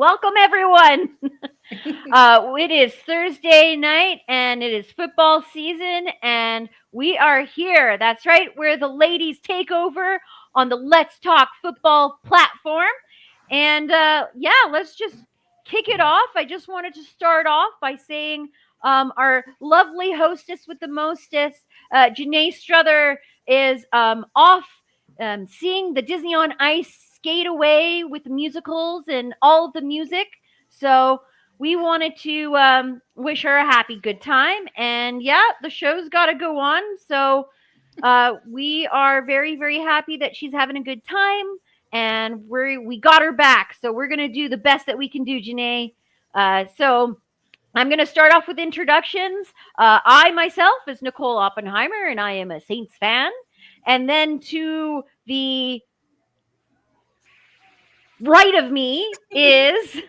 Welcome, everyone. It is Thursday night and it is football season, and we are here. That's right. We're the ladies takeover on the Let's Talk Football platform. And let's just kick it off. I just wanted to start off by saying our lovely hostess with the mostest, Janae Struther, is off seeing the Disney on Ice skate away with the musicals and all of the music. So we wanted to wish her a happy good time. And yeah, the show's got to go on. So we are very, very happy that she's having a good time. And we got her back. So we're going to do the best that we can do, Janae. So I'm going to start off with introductions. I myself is Nicole Oppenheimer, and I am a Saints fan. And then to the right of me is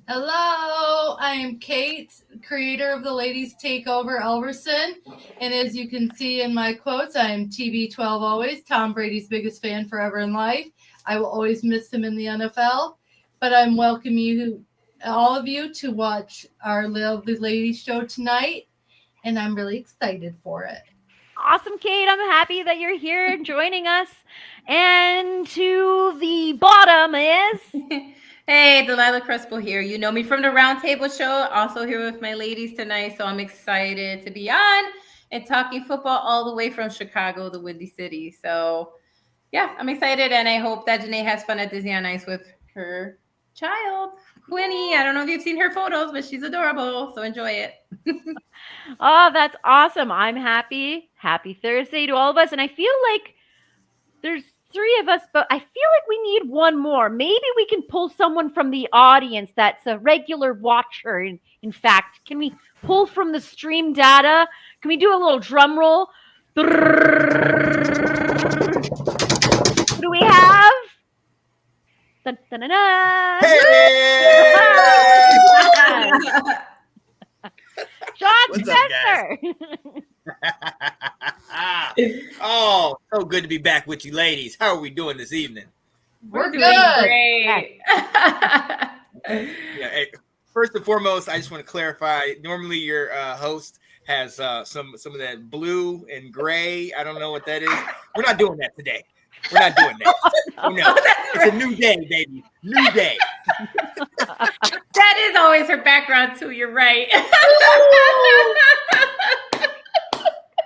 Hello, I am Kate, creator of the Ladies Takeover Elverson. And as you can see in my quotes, I am TB12 always, Tom Brady's biggest fan forever in life. I will always miss him in the NFL, but I'm welcoming you, all of you, to watch our lovely ladies show tonight, and I'm really excited for it. awesome, Kate. I'm happy that you're here and joining us. And to the bottom is Hey, Delilah Crespo here. You know me from the Roundtable Show. Also here with my ladies tonight. So I'm excited to be on and talking football all the way from Chicago, the Windy City. So yeah, I'm excited, and I hope that Janae has fun at Disney on Ice with her child, Quinny. I don't know if you've seen her photos, but she's adorable. So enjoy it. oh, that's awesome. I'm happy. Happy Thursday to all of us. And I feel like there's three of us, but I feel like we need one more. Maybe we can pull someone from the audience that's a regular watcher. In fact, can we pull from the stream data? Can we do a little drum roll? Who do we have? Dun, dun, dun, dun. Hey! John What's up, Spencer. Oh, so good to be back with you, ladies. How are we doing this evening? We're doing good. Great. Hey, first and foremost, I just want to clarify. Normally, your host has some of that blue and gray. I don't know what that is. We're not doing that today. We're not doing that. No, it's a new day, baby. New day. That is always her background too. You're right.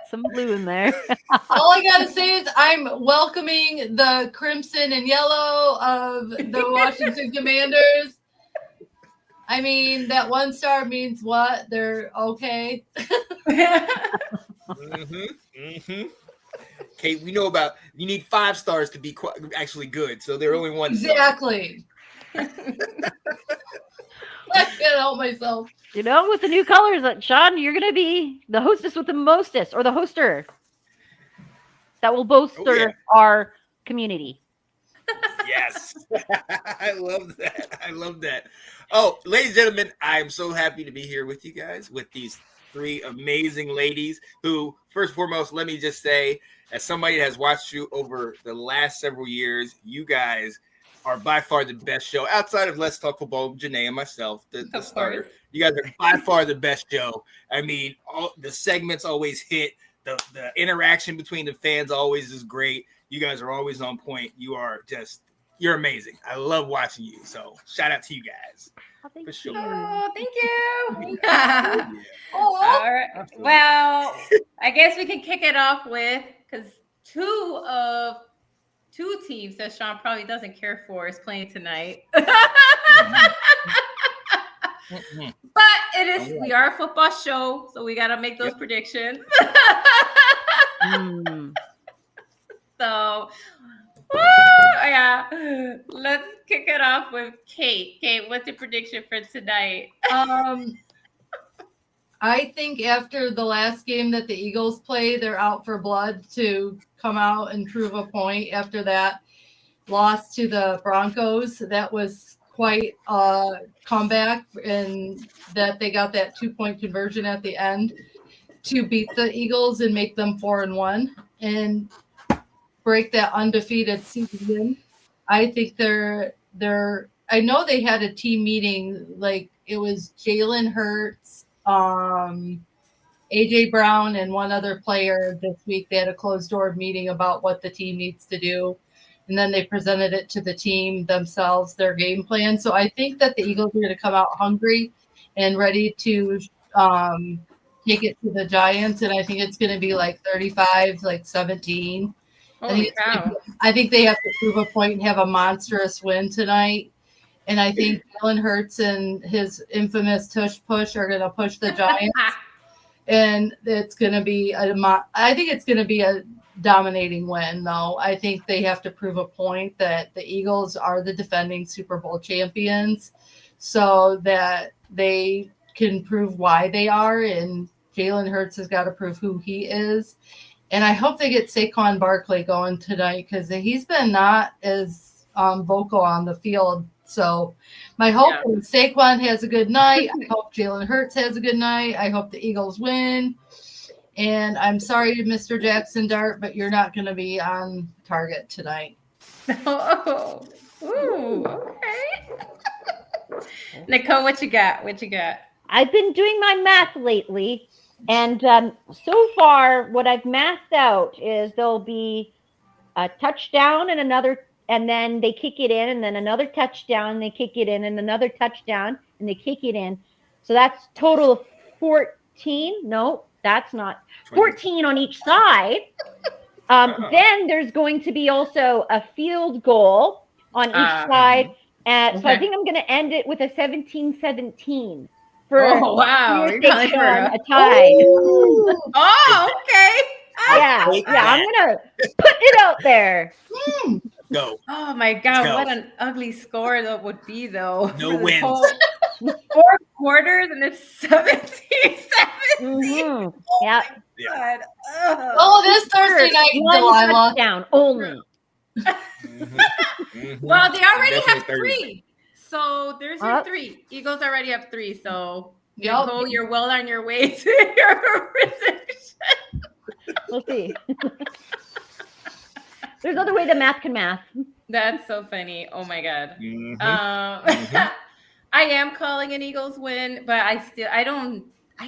Some blue in there. All I gotta say is I'm welcoming the crimson and yellow of the Washington Commanders. I mean, that 1 star means what? They're okay. Kate, we know about you need 5 stars to be actually good, so they're only 1 star. Exactly. I can't help myself. You know, with the new colors, Sean, you're going to be the hostess with the mostest, or the hoster that will bolster our community. Yes. I love that. I love that. Oh, ladies and gentlemen, I'm so happy to be here with you guys, with these 3 amazing ladies who, first and foremost, let me just say, as somebody that has watched you over the last several years, you guys are by far the best show outside of Let's Talk Football, Janae and myself, the starter. You guys are by far the best show. I mean, all the segments always hit. The interaction between the fans always is great. You guys are always on point. You're amazing. I love watching you. So shout out to you guys. Oh, thank For sure. you. Oh, thank you. Yeah. All right. Well, I guess we can kick it off with, because two teams that Sean probably doesn't care for is playing tonight. But we are a football show, so we got to make those predictions. So, yeah, let's kick it off with Kate. Kate, what's your prediction for tonight? I think after the last game that the Eagles play, they're out for blood to come out and prove a point. After that loss to the Broncos, that was quite a comeback, and that they got that 2-point conversion at the end to beat the Eagles and make them 4-1 and break that undefeated season. I think they're I know they had a team meeting. Like it was Jalen Hurts, AJ Brown, and one other player this week. They had a closed door meeting about what the team needs to do. And then they presented it to the team themselves, their game plan. So I think that the Eagles are going to come out hungry and ready to take it to the Giants. And I think it's going to be like 35, like 17. Holy cow. I think they have to prove a point and have a monstrous win tonight. And I think Jalen Hurts and his infamous tush push are going to push the Giants. And it's going to be I think it's going to be a dominating win, though. I think they have to prove a point that the Eagles are the defending Super Bowl champions so that they can prove why they are. And Jalen Hurts has got to prove who he is. And I hope they get Saquon Barkley going tonight because he's been not as vocal on the field. So my hope is Saquon has a good night. I hope Jalen Hurts has a good night. I hope the Eagles win. And I'm sorry, Mr. Jackson Dart, but you're not going to be on target tonight. Oh, ooh, okay. Nicole, what you got? I've been doing my math lately, and so far, what I've mathed out is there'll be a touchdown and another, and then they kick it in, and then another touchdown, and they kick it in, and another touchdown, and they kick it in. So that's total of 14. No, that's not 14 on each side. Then there's going to be also a field goal on each side. And so I think I'm going to end it with a 17-17 for a tie. Oh, okay. Yeah, I'm going to put it out there. Go. Oh my God, what an ugly score that would be, though. No wins. 4 quarters and it's 17-17. Mm-hmm. Oh yeah. God. Oh, this Thursday night, Delilah. Touchdown only. Well, they already have 3. So there's your 3. Eagles already have 3. So Nicole, you're well on your way to your prediction. We'll see. There's other way that math can math. That's so funny. Oh my God. I am calling an Eagles win, but I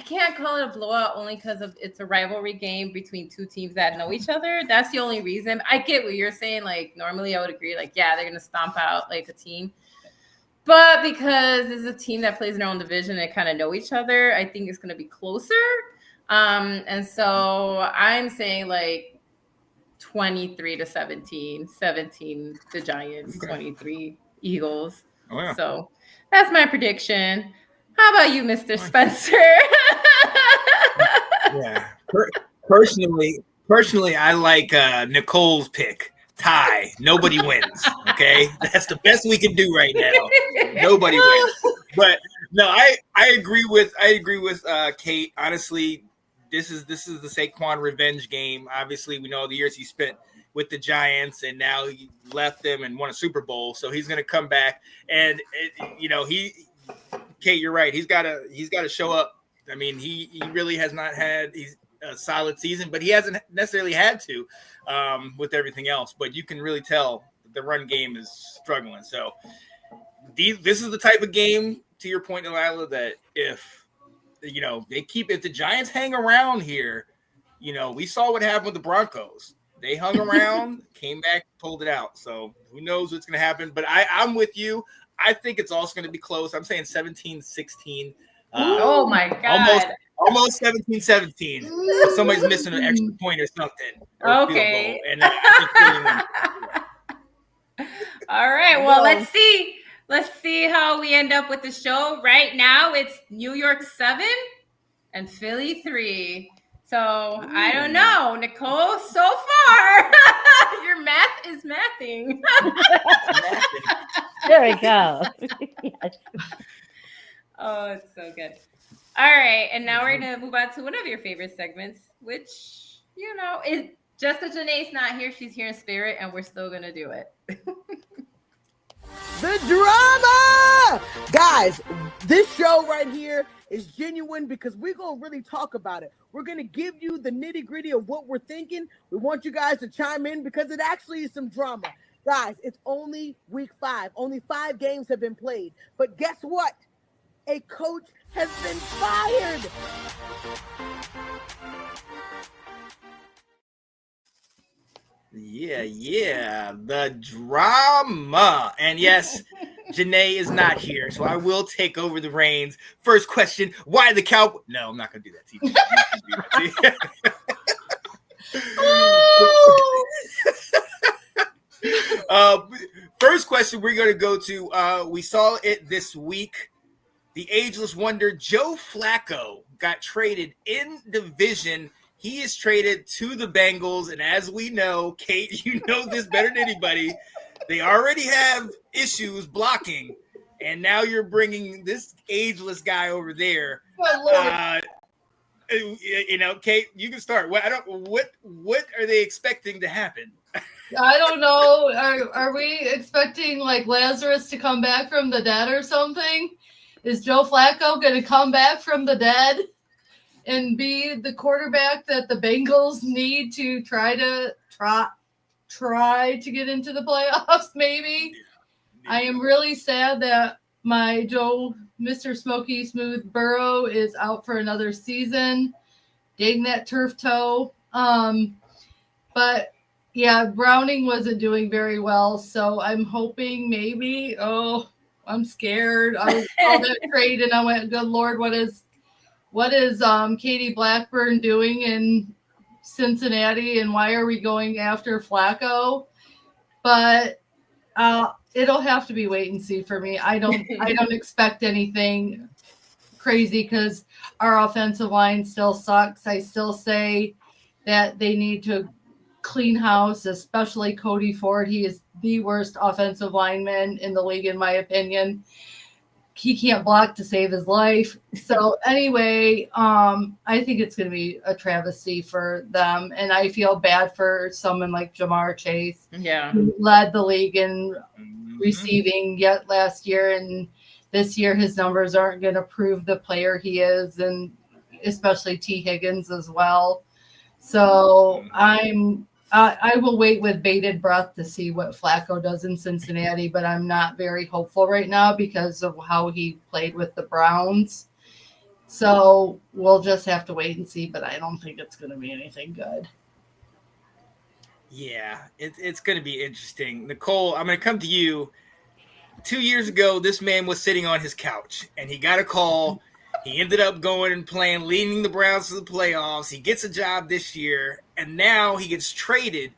can't call it a blowout only because it's a rivalry game between two teams that know each other. That's the only reason. I get what you're saying. Like normally I would agree, like, yeah, they're gonna stomp out like a team. But because this is a team that plays in their own division and kind of know each other, I think it's gonna be closer. And so I'm saying like 23-17, 17 the Giants, 23 Eagles. Oh, yeah. So that's my prediction. How about you, Mr. Spencer? Yeah. Personally, I like Nicole's pick. Tie. Nobody wins. Okay, that's the best we can do right now. Nobody wins. But no, I agree with Kate. Honestly, this is the Saquon revenge game. Obviously, we know the years he spent with the Giants, and now he left them and won a Super Bowl. So he's going to come back, and Kate, you're right. He's got to show up. I mean, he really has not had a solid season, but he hasn't necessarily had to with everything else. But you can really tell the run game is struggling. So this is the type of game, to your point, Delilah, that if the Giants hang around here, we saw what happened with the Broncos. They hung around, came back, pulled it out. So who knows what's going to happen? But I'm with you. I think it's also going to be close. I'm saying 17-16. Oh my God. Almost 17-17. So somebody's missing an extra point or something. Or okay. And all right. Well, let's see. Let's see how we end up with the show. Right now, it's New York 7 and Philly 3. So I don't know, Nicole. So far, your math is mathing. There we go. Yes. Oh, it's so good. All right, and now we're gonna move on to one of your favorite segments, which is Jessica Janae's not here; she's here in spirit, and we're still gonna do it. The drama, guys. This show right here is genuine because we're gonna really talk about it. We're gonna give you the nitty-gritty of what we're thinking. We want you guys to chime in because it actually is some drama. Guys, it's only week 5. Only 5 games have been played. But guess what? A coach has been fired. Yeah, the drama. And yes, Janae is not here, so I will take over the reins. First question, why the Cowboys? No, I'm not going to do that to you. You can do that. First question we're going to go to, we saw it this week. The ageless wonder Joe Flacco got traded in division. He is traded to the Bengals, and as we know, Kate, you know this better than anybody, they already have issues blocking, and now you're bringing this ageless guy over there. You know, Kate, you can start. What are they expecting to happen? I don't know. Are we expecting like Lazarus to come back from the dead or something? Is Joe Flacco going to come back from the dead and be the quarterback that the Bengals need to try to get into the playoffs? Maybe. I am really sad that my Mr. Smoky Smooth Burrow is out for another season. Dang that turf toe. But yeah, Browning wasn't doing very well, so I'm hoping maybe. Oh, I'm scared. I was all that trade, and I went, "Good Lord, what is Katie Blackburn doing in Cincinnati, and why are we going after Flacco?" But it'll have to be wait and see for me. I don't expect anything crazy because our offensive line still sucks. I still say that they need to clean house, especially Cody Ford. He is the worst offensive lineman in the league, in my opinion. He can't block to save his life. So anyway, I think it's going to be a travesty for them. And I feel bad for someone like Jamar Chase, who led the league in receiving yet last year. And this year, his numbers aren't going to prove the player he is, and especially T. Higgins as well. So I will wait with bated breath to see what Flacco does in Cincinnati, but I'm not very hopeful right now because of how he played with the Browns. So we'll just have to wait and see, but I don't think it's going to be anything good. Yeah, it's going to be interesting. Nicole, I'm going to come to you. 2 years ago, this man was sitting on his couch, and he got a call. He ended up going and playing, leading the Browns to the playoffs. He gets a job this year, and now he gets traded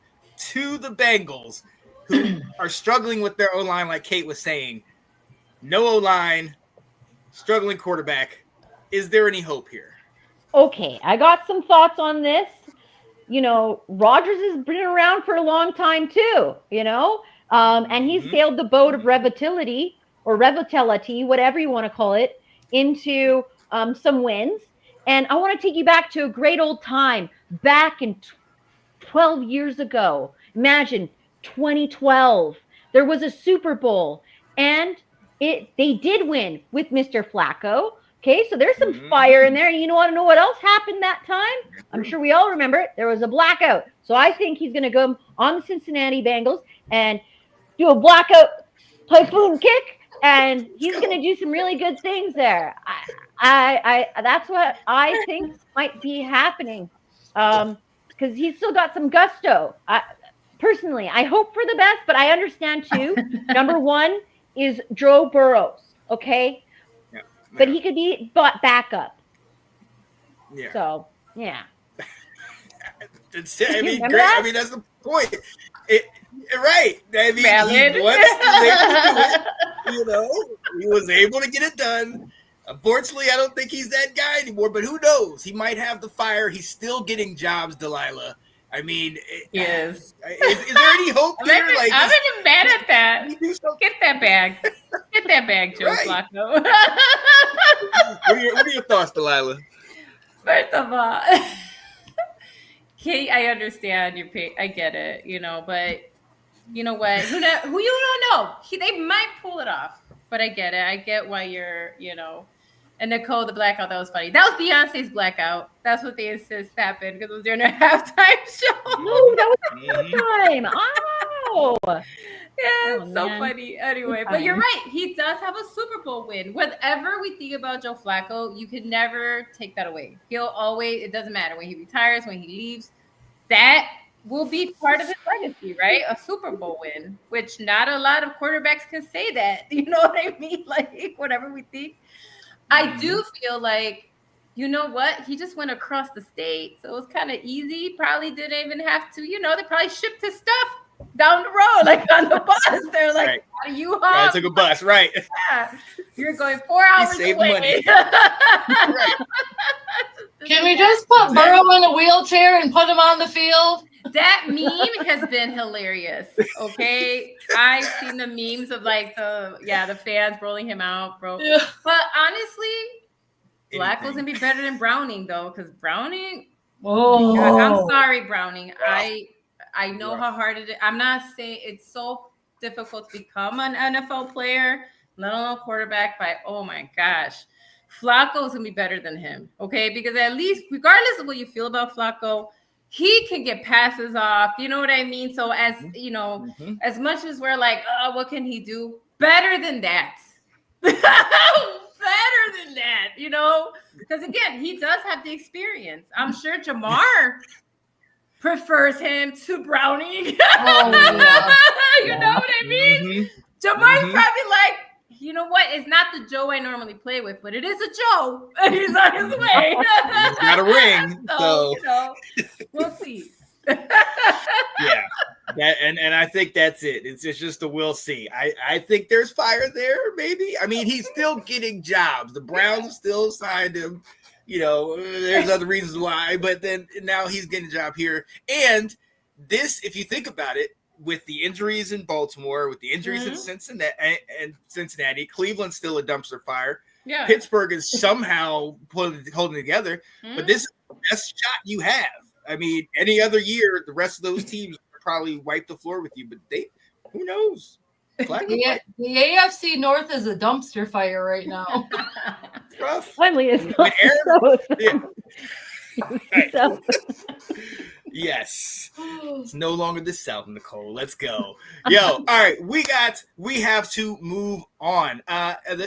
to the Bengals, who are struggling with their O-line, like Kate was saying. No O-line, struggling quarterback. Is there any hope here? Okay, I got some thoughts on this. You know, Rodgers has been around for a long time too, and he's sailed the boat of Revitability, whatever you want to call it, into some wins. And I want to take you back to a great old time back in 12 years ago. Imagine 2012. There was a Super Bowl, and they did win with Mr. Flacco. Okay, so there's some fire in there. And you want to know what else happened that time? I'm sure we all remember it. There was a blackout. So I think he's going to go on the Cincinnati Bengals and do a blackout typhoon kick, and he's going to do some really good things there. I that's what I think might be happening, because he's still got some gusto. Personally, I hope for the best, but I understand too. Number one is Joe Burrows. Okay. But he could be backup. Yeah. So, yeah. I mean, great. That? I mean, that's the point. Right. I mean, he was able to get it done. Unfortunately, I don't think he's that guy anymore, but who knows? He might have the fire. He's still getting jobs, Delilah. I mean, yes. Is there any hope here? I'm not even mad at that. Get that bag. Get that bag, Joe Flacco. What are your thoughts, Delilah? First of all, Kate, I understand your pain. I get it, but you know what? Who you don't know? They might pull it off, but I get it. I get why you're, And Nicole, the blackout, that was funny. That was Beyonce's blackout. That's what they insist happened because it was during their halftime show. No, that was halftime. Oh, Yeah, Oh, it's so man. funny. Anyway, Good but you're times. right. He does have a Super Bowl win. Whatever we think about Joe Flacco, you can never take that away. He'll always, it doesn't matter when he retires, when he leaves, that will be part of his legacy, right? A Super Bowl win, which not a lot of quarterbacks can say that. You know what I mean? Like, whatever we think. I do feel like, you know what? He just went across the state. So it was kind of easy. Probably didn't even have to, they probably shipped his stuff down the road, like on the bus. They're like, Right. "How do you I hop? took a bus, right? Yeah. You're going 4 hours saved away." money. Right. Can we just put Exactly. Burrow in a wheelchair and put him on the field? That meme has been hilarious. Okay, I've seen the memes of like the fans rolling him out, bro. Yeah. But honestly, Flacco's Anything. gonna be better than Browning though, because Browning. Oh, I'm sorry, Browning. I know Rough. how hard it is. I'm not saying it's so difficult to become an NFL player, let alone quarterback. But oh my gosh, Flacco's gonna be better than him. Okay, because at least regardless of what you feel about Flacco, he can get passes off. You know what I mean? So as as much as we're like, oh, what can he do? Better than that. Better than that, because again, he does have the experience. I'm sure Jamar prefers him to Browning. yeah. You know what I mean? Jamar's probably like, you know what? It's not the Joe I normally play with, but it is a Joe, and he's on his way. He's got a ring, so we'll see. Yeah. And I think that's it. It's just a we'll see. I think there's fire there, maybe. I mean, he's still getting jobs. The Browns still signed him. There's other reasons why, but then now he's getting a job here. And this, if you think about it, with the injuries in Baltimore, with the injuries in Cincinnati, Cleveland's still a dumpster fire. Yeah. Pittsburgh is somehow holding together, but this is the best shot you have. I mean, any other year, the rest of those teams would probably wipe the floor with you, but who knows? The AFC North is a dumpster fire right now. It's rough. Finally, it's When Aaron, Right. So, yes, it's no longer the South, Nicole. Let's go. Yo, all right, we have to move on.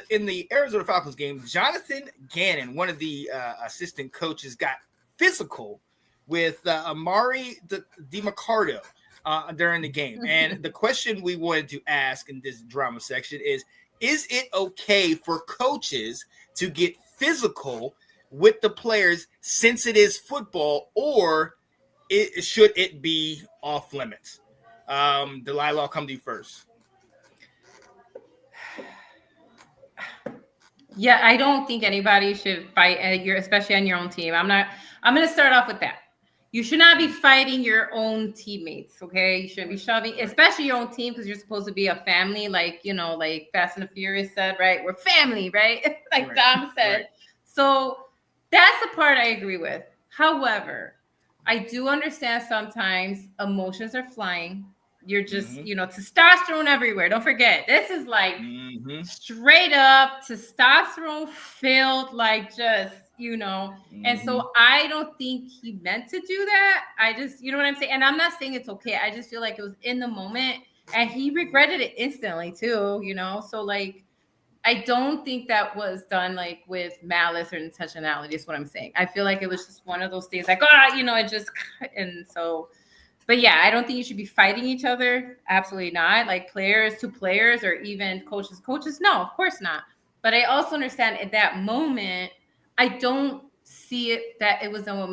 In the Arizona Falcons game, Jonathan Gannon, one of the assistant coaches, got physical with Amari DiMarcardo during the game. And the question we wanted to ask in this drama section is it okay for coaches to get physical with the players since it is football, or should it be off limits? Delilah, I'll come to you first. Yeah, I don't think anybody should fight especially on your own team. I'm going to start off with that. You should not be fighting your own teammates, okay? You shouldn't be shoving, especially your own team, because you're supposed to be a family, like Fast and the Furious said, right? We're family, right? Like Dom said. Right. So that's the part I agree with. However, I do understand sometimes emotions are flying. You're just, testosterone everywhere. Don't forget, this is like straight up testosterone filled, like just, and so I don't think he meant to do that. I just, you know what I'm saying? And I'm not saying it's okay. I just feel like it was in the moment and he regretted it instantly too, so like, I don't think that was done like with malice or intentionality is what I'm saying. I feel like it was just one of those things like, it just, and so, but yeah, I don't think you should be fighting each other. Absolutely not. Like players to players or even coaches. No, of course not. But I also understand at that moment, I don't see it that it was done with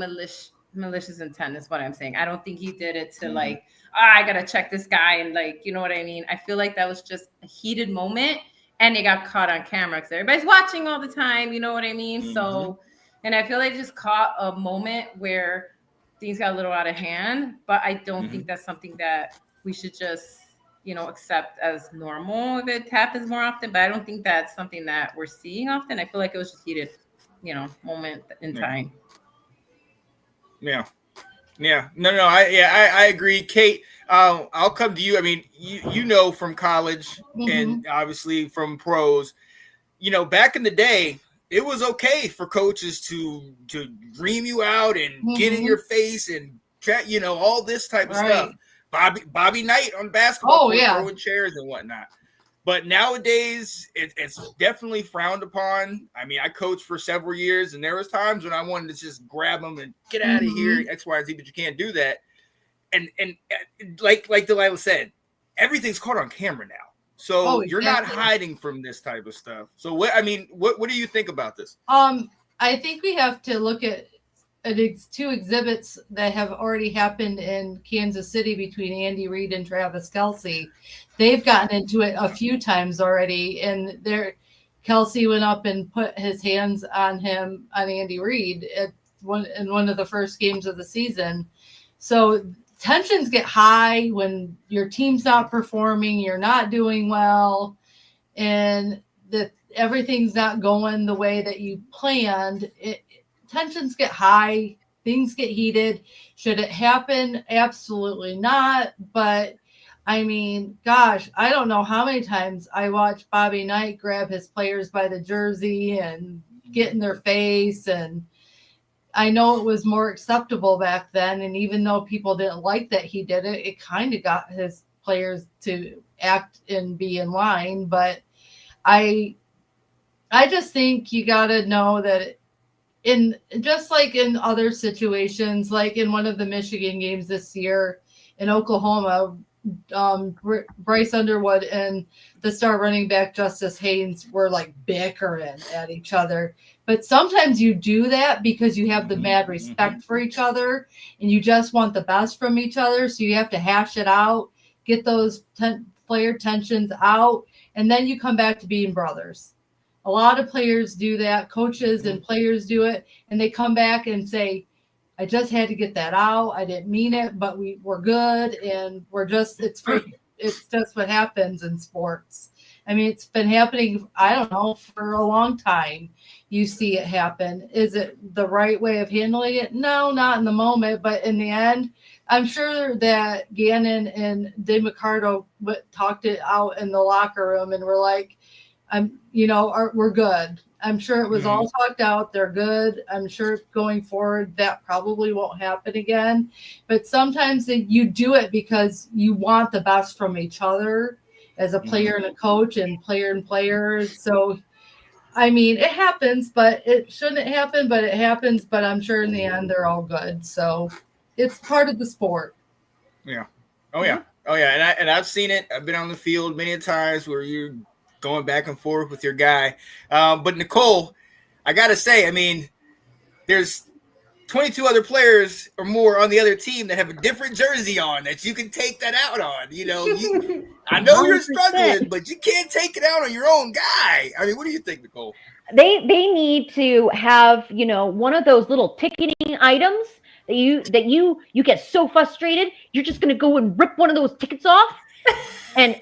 malicious intent is what I'm saying. I don't think he did it to like, I got to check this guy. And like, you know what I mean? I feel like that was just a heated moment and it got caught on camera because everybody's watching all the time. You know what I mean? So, and I feel like just caught a moment where things got a little out of hand, but I don't think that's something that we should just, accept as normal if it happens more often. But I don't think that's something that we're seeing often. I feel like it was just heated, moment in time. Yeah. No. I agree, Kate. I'll come to you. I mean, you from college and obviously from pros. Back in the day, it was okay for coaches to dream you out and get in your face and all this type of stuff. Bobby Knight on basketball court, yeah. throwing chairs and whatnot. But nowadays, it's definitely frowned upon. I mean, I coached for several years, and there was times when I wanted to just grab them and get out of here, X, Y, Z, but you can't do that. And like Delilah said, everything's caught on camera now. So you're not hiding from this type of stuff. So what do you think about this? I think we have to look at two exhibits that have already happened in Kansas City between Andy Reid and Travis Kelce. They've gotten into it a few times already, and Kelce went up and put his hands on Andy Reid in one of the first games of the season. So tensions get high when your team's not performing, you're not doing well, and everything's not going the way that you planned. Tensions get high, things get heated. Should it happen? Absolutely not. But I mean, gosh, I don't know how many times I watched Bobby Knight grab his players by the jersey and get in their face. And I know it was more acceptable back then. And even though people didn't like that he did it, it kind of got his players to act and be in line. But I just think you got to know that just like in other situations, like in one of the Michigan games this year in Oklahoma, Bryce Underwood and the star running back Justice Haynes were like bickering at each other. But sometimes you do that because you have the mad respect for each other and you just want the best from each other. So you have to hash it out, get those player tensions out, and then you come back to being brothers. A lot of players do that. Coaches and players do it, and they come back and say, I just had to get that out. I didn't mean it, but we're good, and it's just what happens in sports. I mean, it's been happening, I don't know, for a long time. You see it happen. Is it the right way of handling it? No, not in the moment, but in the end, I'm sure that Gannon and Dave McCardo talked it out in the locker room and were like, we're good. I'm sure it was all talked out. They're good. I'm sure going forward, that probably won't happen again. But sometimes you do it because you want the best from each other as a player and a coach and players. So, I mean, it happens, but it shouldn't happen, but it happens. But I'm sure in the end, they're all good. So it's part of the sport. Yeah. Oh, yeah. Oh, yeah. And I've seen it. I've been on the field many times where you're going back and forth with your guy. But Nicole, I got to say, I mean, there's 22 other players or more on the other team that have a different jersey on that you can take that out on. I know you're struggling, but you can't take it out on your own guy. I mean, what do you think, Nicole? They need to have, one of those little ticketing items that you get so frustrated, you're just going to go and rip one of those tickets off. And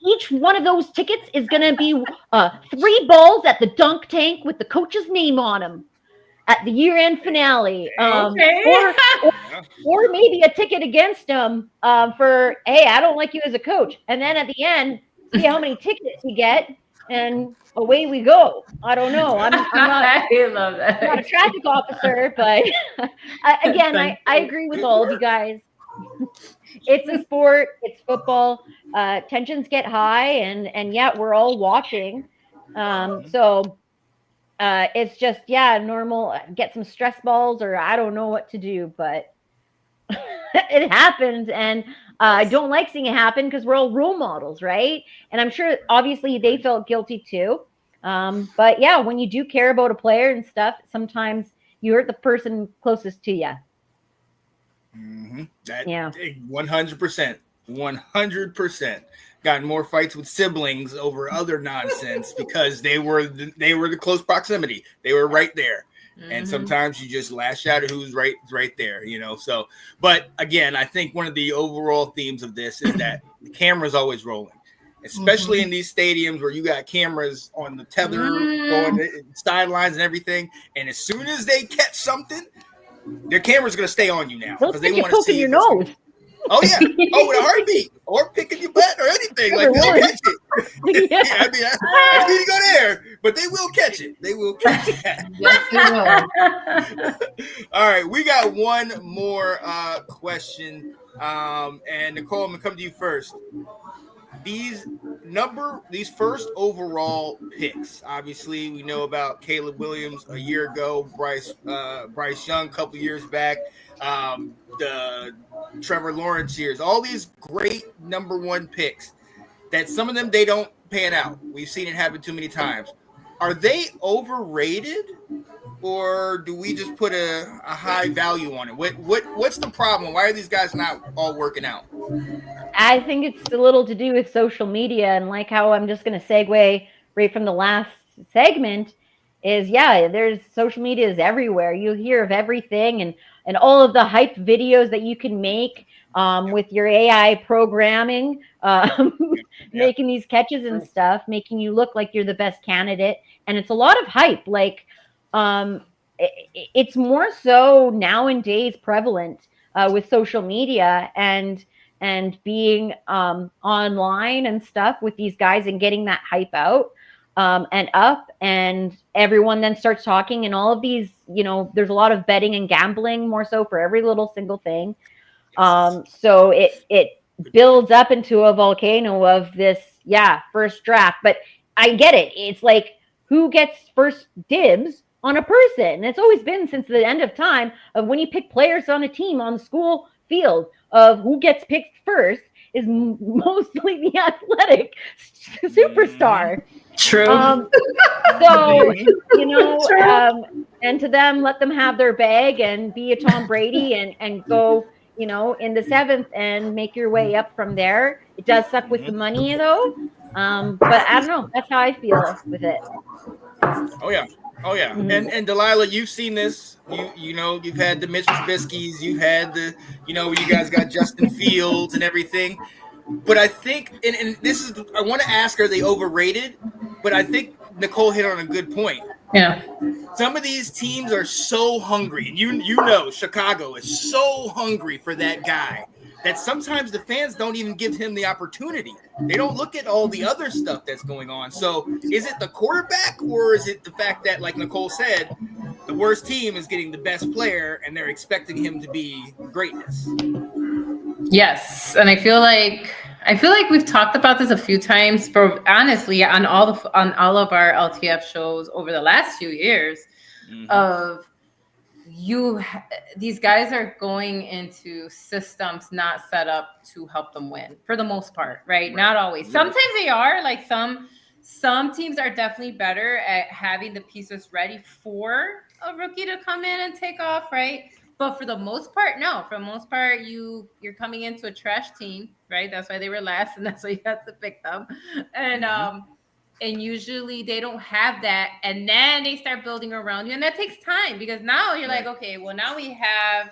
each one of those tickets is going to be 3 balls at the dunk tank with the coach's name on them at the year-end finale. Or maybe a ticket against them for, hey, I don't like you as a coach. And then at the end, see how many tickets you get, and away we go. I don't know. I'm not, I love that. I'm not a traffic officer, but I agree with all of you guys. It's a sport. It's football. Tensions get high, and yet we're all watching. So it's just normal. Get some stress balls, or I don't know what to do, but it happens, and I don't like seeing it happen because we're all role models, right? And I'm sure, obviously, they felt guilty too. But yeah, when you do care about a player and stuff, sometimes you hurt the person closest to you. 100%. 100%. Gotten more fights with siblings over other nonsense because they were the close proximity. They were right there. And sometimes you just lash out at who's right there, So, but again, I think one of the overall themes of this is that the camera's always rolling, especially in these stadiums where you got cameras on the tether going to sidelines and everything. And as soon as they catch something, their camera's going to stay on you now because they want to see your nose. Oh yeah! Oh, with a heartbeat, or picking your butt, or anything like they'll catch it. I mean, I didn't mean to go there, but they will catch it. They will catch it. Yes, they will. All right, we got one more question And Nicole, I'm gonna come to you first. These these first overall picks. Obviously, we know about Caleb Williams a year ago, Bryce Young a couple years back, the Trevor Lawrence years. All these great number one picks. That some of them they don't pan out. We've seen it happen too many times. Are they overrated? Or do we just put a high value on it? What's the problem? Why are these guys not all working out? I think it's a little to do with social media, and like how I'm just going to segue right from the last segment is, yeah, there's social media is everywhere. You hear of everything, and all of the hype videos that you can make with your AI programming, Yeah. making these catches and stuff, making you look like you're the best candidate. And it's a lot of hype. Like, it's more so nowadays prevalent with social media and being online and stuff with these guys and getting that hype out and up, and everyone then starts talking, and all of these, there's a lot of betting and gambling more so for every little single thing. So it builds up into a volcano of this, first draft. But I get it. It's like, who gets first dibs on a person? It's always been since the end of time of when you pick players on a team on the school field of who gets picked first is mostly the athletic superstar. True. So, and to them, let them have their bag and be a Tom Brady and go, in the seventh and make your way up from there. It does suck with the money though. But I don't know. That's how I feel with it. Oh yeah. Oh yeah. And Delilah, you've seen this. You've had the Mitch Trubisky's, you've had the, you guys got Justin Fields and everything. But I think, and this is, I want to ask, are they overrated? But I think Nicole hit on a good point. Yeah. Some of these teams are so hungry, and you know Chicago is so hungry for that guy that sometimes the fans don't even give him the opportunity. They don't look at all the other stuff that's going on. So is it the quarterback, or is it the fact that, like Nicole said, the worst team is getting the best player and they're expecting him to be greatness? Yes, and I feel like we've talked about this a few times. For honestly, on all of our LTF shows over the last few years, of these guys are going into systems not set up to help them win for the most part, right? Not always. Sometimes they are. Like some teams are definitely better at having the pieces ready for a rookie to come in and take off, right? But for the most part, no. For the most part, you're coming into a trash team, right? That's why they were last, and that's why you had to pick them. And usually they don't have that, and then they start building around you, and that takes time, because now you're like, okay, well, now we have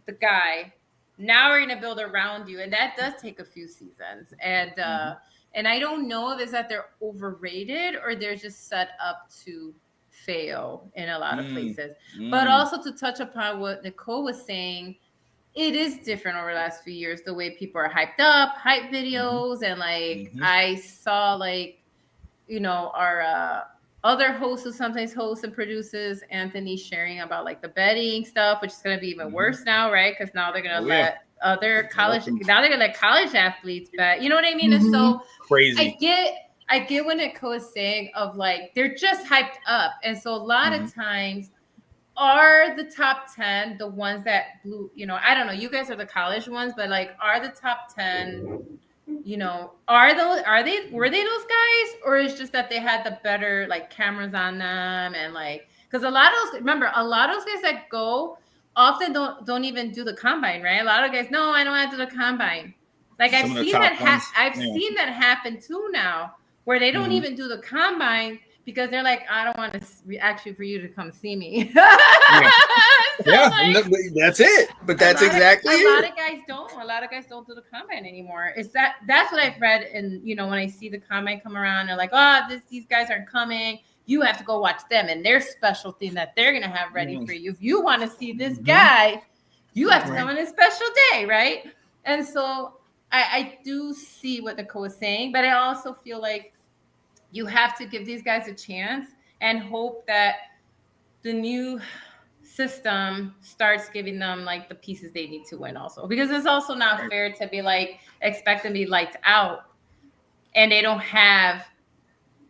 the guy. Now we're gonna build around you, and that does take a few seasons. And I don't know if it's that they're overrated or they're just set up to fail in a lot of places. But also, to touch upon what Nicole was saying, it is different over the last few years, the way people are hyped up, hype videos, and like I saw our other host who sometimes hosts and produces, Anthony, sharing about like the betting stuff, which is going to be even worse now, right? Because now they're going to let other college athletes bet. You know what I mean? And so crazy. I get what Nicole is saying of like, they're just hyped up. And so a lot of times, are the top 10 the ones that blew, I don't know, you guys are the college ones, but like, are the top 10, were they those guys, or is just that they had the better like cameras on them, and like, because a lot of those guys that go often don't even do the combine, right? A lot of guys, no, I don't have to do the combine. Like I've seen that happen too now, where they don't even do the combine because they're like, I don't want to actually for you to come see me. That's it. But that's exactly it. A lot of guys don't do the combine anymore. That's what I've read. And when I see the combine come around, they're like, oh, these guys aren't coming. You have to go watch them and their special thing that they're gonna have ready for you. If you want to see this guy, you have to come on a special day, right? And so I do see what Nicole is saying, but I also feel like you have to give these guys a chance and hope that the new system starts giving them like the pieces they need to win also, because it's also not fair to be like expect them to be lights out and they don't have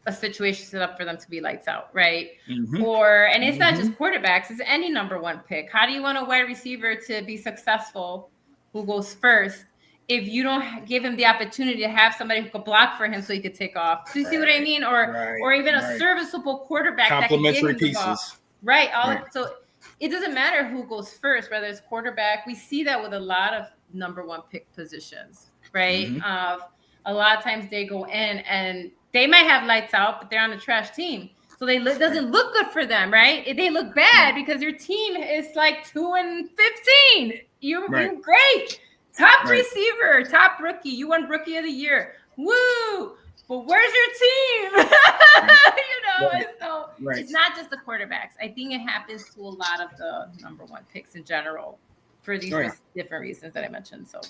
a situation set up for them to be lights out, right? And it's not just quarterbacks, it's any number one pick. How do you want a wide receiver to be successful who goes first if you don't give him the opportunity to have somebody who could block for him so he could take off? Do you see what I mean? Or even a serviceable quarterback that can give him the ball. Right. So it doesn't matter who goes first, whether it's quarterback. We see that with a lot of number one pick positions, right? A lot of times they go in and they might have lights out, but they're on a trash team. So it doesn't look good for them, right? They look bad because your team is like 2-15. You're great. Top receiver, top rookie. You won rookie of the year. Woo! But where's your team? So it's not just the quarterbacks. I think it happens to a lot of the number one picks in general for these different reasons that I mentioned. So.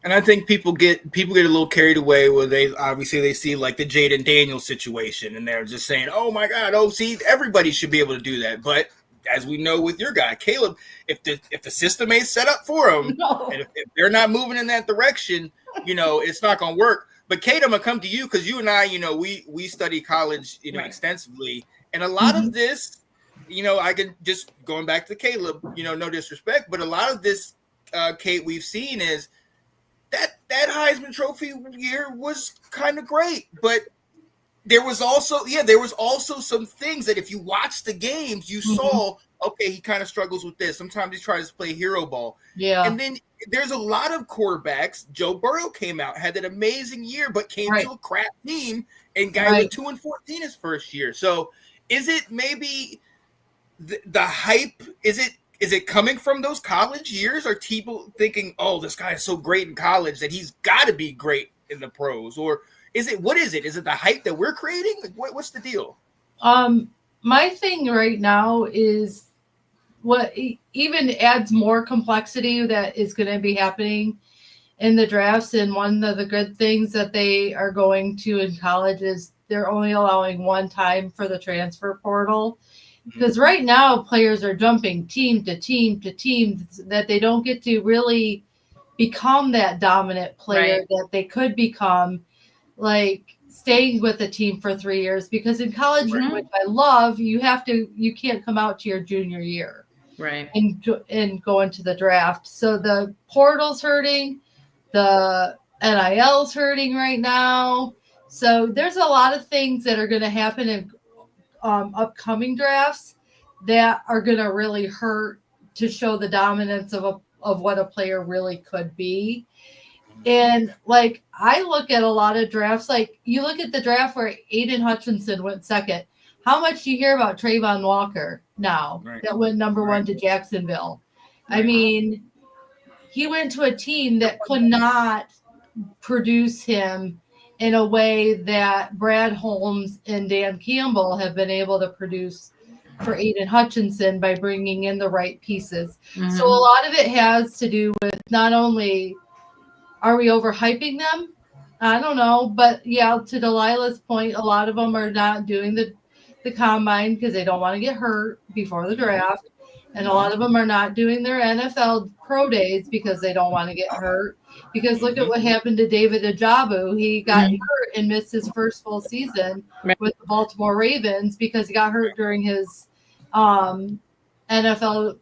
And I think people get a little carried away where they see like the Jaden Daniels situation and they're just saying, oh my God, see, everybody should be able to do that. But as we know with your guy, Caleb, if the system ain't set up for him, and if they're not moving in that direction, it's not going to work. But Kate, I'm going to come to you because you and I, we study college, extensively. And a lot of this, I can just going back to Caleb, no disrespect, but a lot of this, Kate, we've seen is that Heisman Trophy year was kind of great, but there was also some things that if you watch the games, you saw, okay, he kind of struggles with this. Sometimes he tries to play hero ball. Yeah. And then there's a lot of quarterbacks. Joe Burrow came out, had an amazing year, but came to a crap team and got 2-14 his first year. So is it maybe the hype? Is it coming from those college years? Are people thinking, oh, this guy is so great in college that he's got to be great in the pros? Or what is it? Is it the hype that we're creating? Like, what's the deal? My thing right now is what even adds more complexity that is going to be happening in the drafts. And one of the good things that they are going to in college is they're only allowing one time for the transfer portal. Because right now players are jumping team to team to team that they don't get to really become that dominant player that they could become, like staying with the team for 3 years. Because in college, which I love, you can't come out to your junior year, and go into the draft. So the portal's hurting, the NIL's hurting right now. So there's a lot of things that are going to happen in upcoming drafts that are going to really hurt to show the dominance of what a player really could be. And like I look at a lot of drafts, like you look at the draft where Aiden Hutchinson went second. How much do you hear about Trayvon Walker now that went number one to Jacksonville? I mean, he went to a team that could not produce him in a way that Brad Holmes and Dan Campbell have been able to produce for Aiden Hutchinson by bringing in the right pieces. So a lot of it has to do with not only are we overhyping them? I don't know. But yeah, to Delilah's point, a lot of them are not doing the combine because they don't want to get hurt before the draft. And a lot of them are not doing their NFL pro days because they don't want to get hurt. Because look at what happened to David Ajabu. He got hurt and missed his first full season with the Baltimore Ravens because he got hurt during his NFL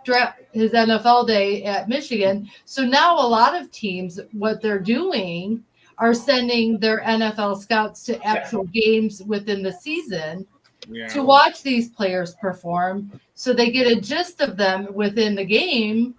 draft, his NFL day at Michigan. So now a lot of teams, what they're doing are sending their NFL scouts to actual games within the season to watch these players perform, so they get a gist of them within the game,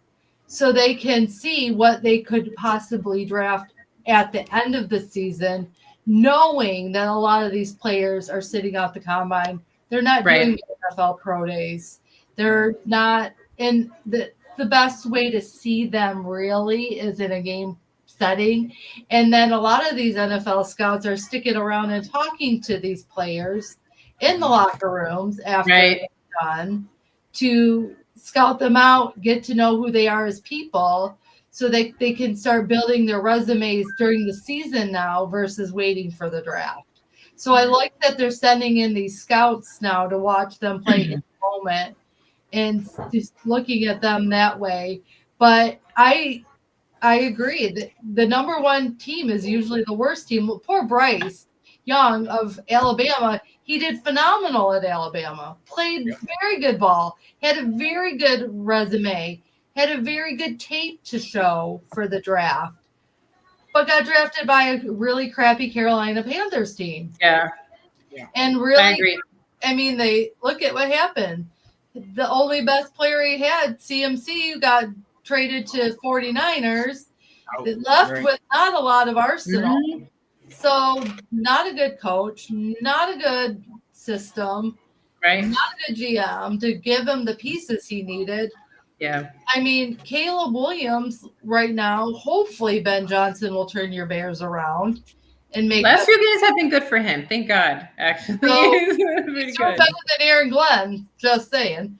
so they can see what they could possibly draft at the end of the season, knowing that a lot of these players are sitting out the combine. They're not doing NFL pro days. They're not in the best way to see them really is in a game setting. And then a lot of these NFL scouts are sticking around and talking to these players in the locker rooms after they're done to scout them out, get to know who they are as people, so they can start building their resumes during the season now versus waiting for the draft. So I like that they're sending in these scouts now to watch them play in the moment and just looking at them that way. But I agree that the number one team is usually the worst team. Poor Bryce Young of Alabama, he did phenomenal at Alabama. Played very good ball, had a very good resume, had a very good tape to show for the draft, but got drafted by a really crappy Carolina Panthers team. Yeah. And I really, agree. I mean, they look at what happened. The only best player he had, CMC, got traded to 49ers. It left with not a lot of arsenal. Mhm. So not a good coach, not a good system, Right. not a good GM to give him the pieces he needed. Yeah. I mean, Caleb Williams right now, hopefully Ben Johnson will turn your Bears around and make Last few games have been good for him. Thank God, actually. So, Pretty he's doing good. better than Aaron Glenn, just saying.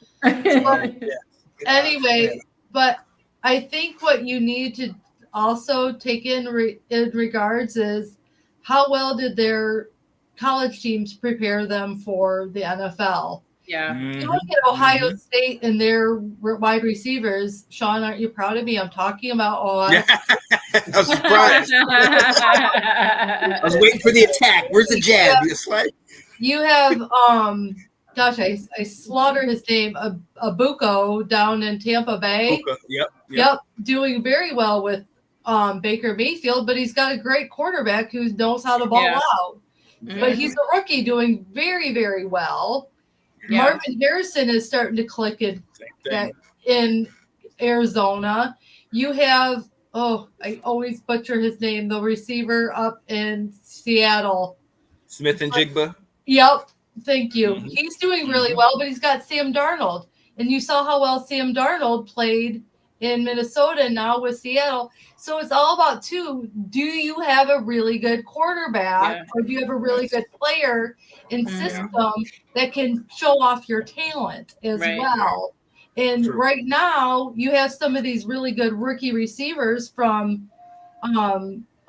Anyway, but I think what you need to also take in regards is how well did their college teams prepare them for the NFL? Yeah. You look at Ohio State and their wide receivers. Sean, aren't you proud of me? I'm talking about Ohio State. I was surprised. I was waiting for the attack. Where's the jab? It's like You have gosh, I slaughter his name, Abuko down in Tampa Bay. Yep. Doing very well with Baker Mayfield, but he's got a great quarterback who knows how to ball out. But he's a rookie doing very, very well. Yeah. Marvin Harrison is starting to click in Arizona. You have, I always butcher his name, the receiver up in Seattle. Smith and Jigba. Yep. Thank you. He's doing really well, but he's got Sam Darnold. And you saw how well Sam Darnold played in Minnesota now with Seattle. So it's all about do you have a really good quarterback or do you have a really good player in system that can show off your talent as well? And right now you have some of these really good rookie receivers from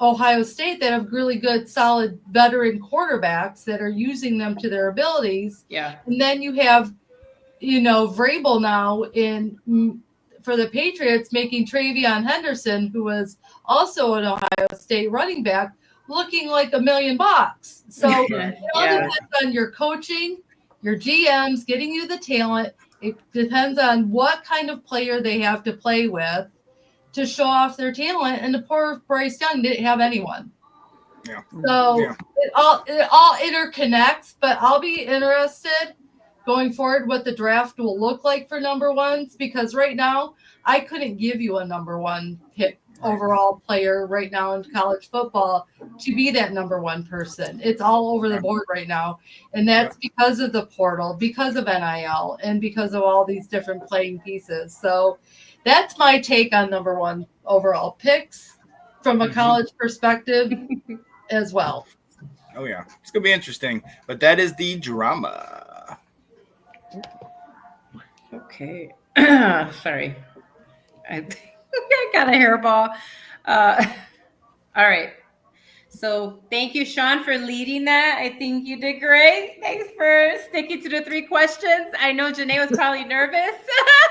Ohio State that have really good, solid veteran quarterbacks that are using them to their abilities. Yeah. And then you have, Vrabel now for the Patriots making Travion Henderson, who was also an Ohio State running back, looking like $1 million. So it all depends on your coaching, your GMs getting you the talent. It depends on what kind of player they have to play with to show off their talent. And the poor Bryce Young didn't have anyone. Yeah. So it all interconnects, but I'll be interested going forward what the draft will look like for number ones, because right now I couldn't give you a number one pick overall player right now in college football to be that number one person. It's all over the board right now. And that's because of the portal, because of NIL, and because of all these different playing pieces. So that's my take on number one overall picks from a college perspective as well. Oh, yeah. It's going to be interesting. But that is the drama. Okay. Sorry. I got a hairball. All right. So thank you, Sean, for leading that. I think you did great. Thanks for sticking to the 3 questions. I know Janae was probably nervous.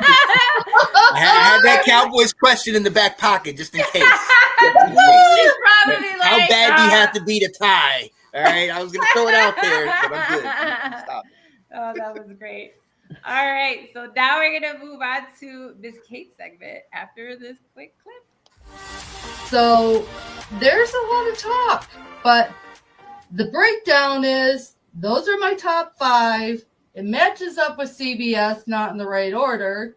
I had that Cowboys question in the back pocket just in case. She's probably like, how bad do you have to beat a tie? All right. I was going to throw it out there, but I'm good. Stop. Oh, that was great. All right. So now we're going to move on to Miss Kate's segment after this quick clip. So there's a lot of talk, but the breakdown is those are my top 5. It matches up with CBS, not in the right order.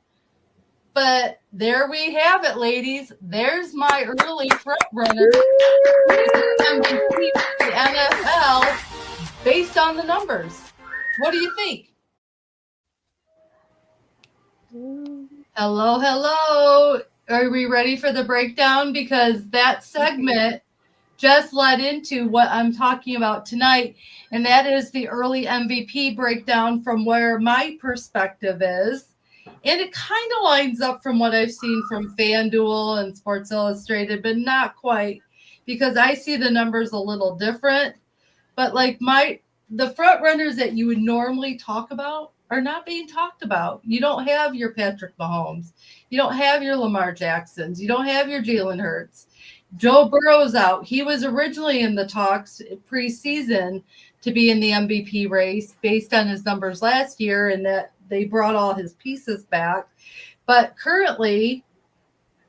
But there we have it, ladies. There's my early front runner MVP of the NFL based on the numbers. What do you think? Hello. Are we ready for the breakdown? Because that segment just led into what I'm talking about tonight, and that is the early MVP breakdown from where my perspective is. And it kind of lines up from what I've seen from FanDuel and Sports Illustrated, but not quite, because I see the numbers a little different. But like the front runners that you would normally talk about are not being talked about. You don't have your Patrick Mahomes. You don't have your Lamar Jacksons. You don't have your Jalen Hurts. Joe Burrow's out. He was originally in the talks preseason to be in the MVP race based on his numbers last year, and that they brought all his pieces back. But currently,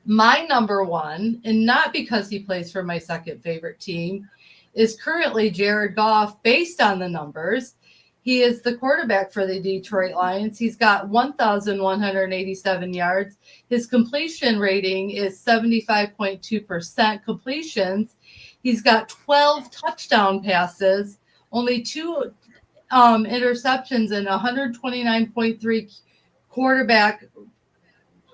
my number one, and not because he plays for my second favorite team, is currently Jared Goff based on the numbers. He is the quarterback for the Detroit Lions. He's got 1,187 yards. His completion rating is 75.2% completions. He's got 12 touchdown passes, only 2 interceptions, and 129.3 quarterback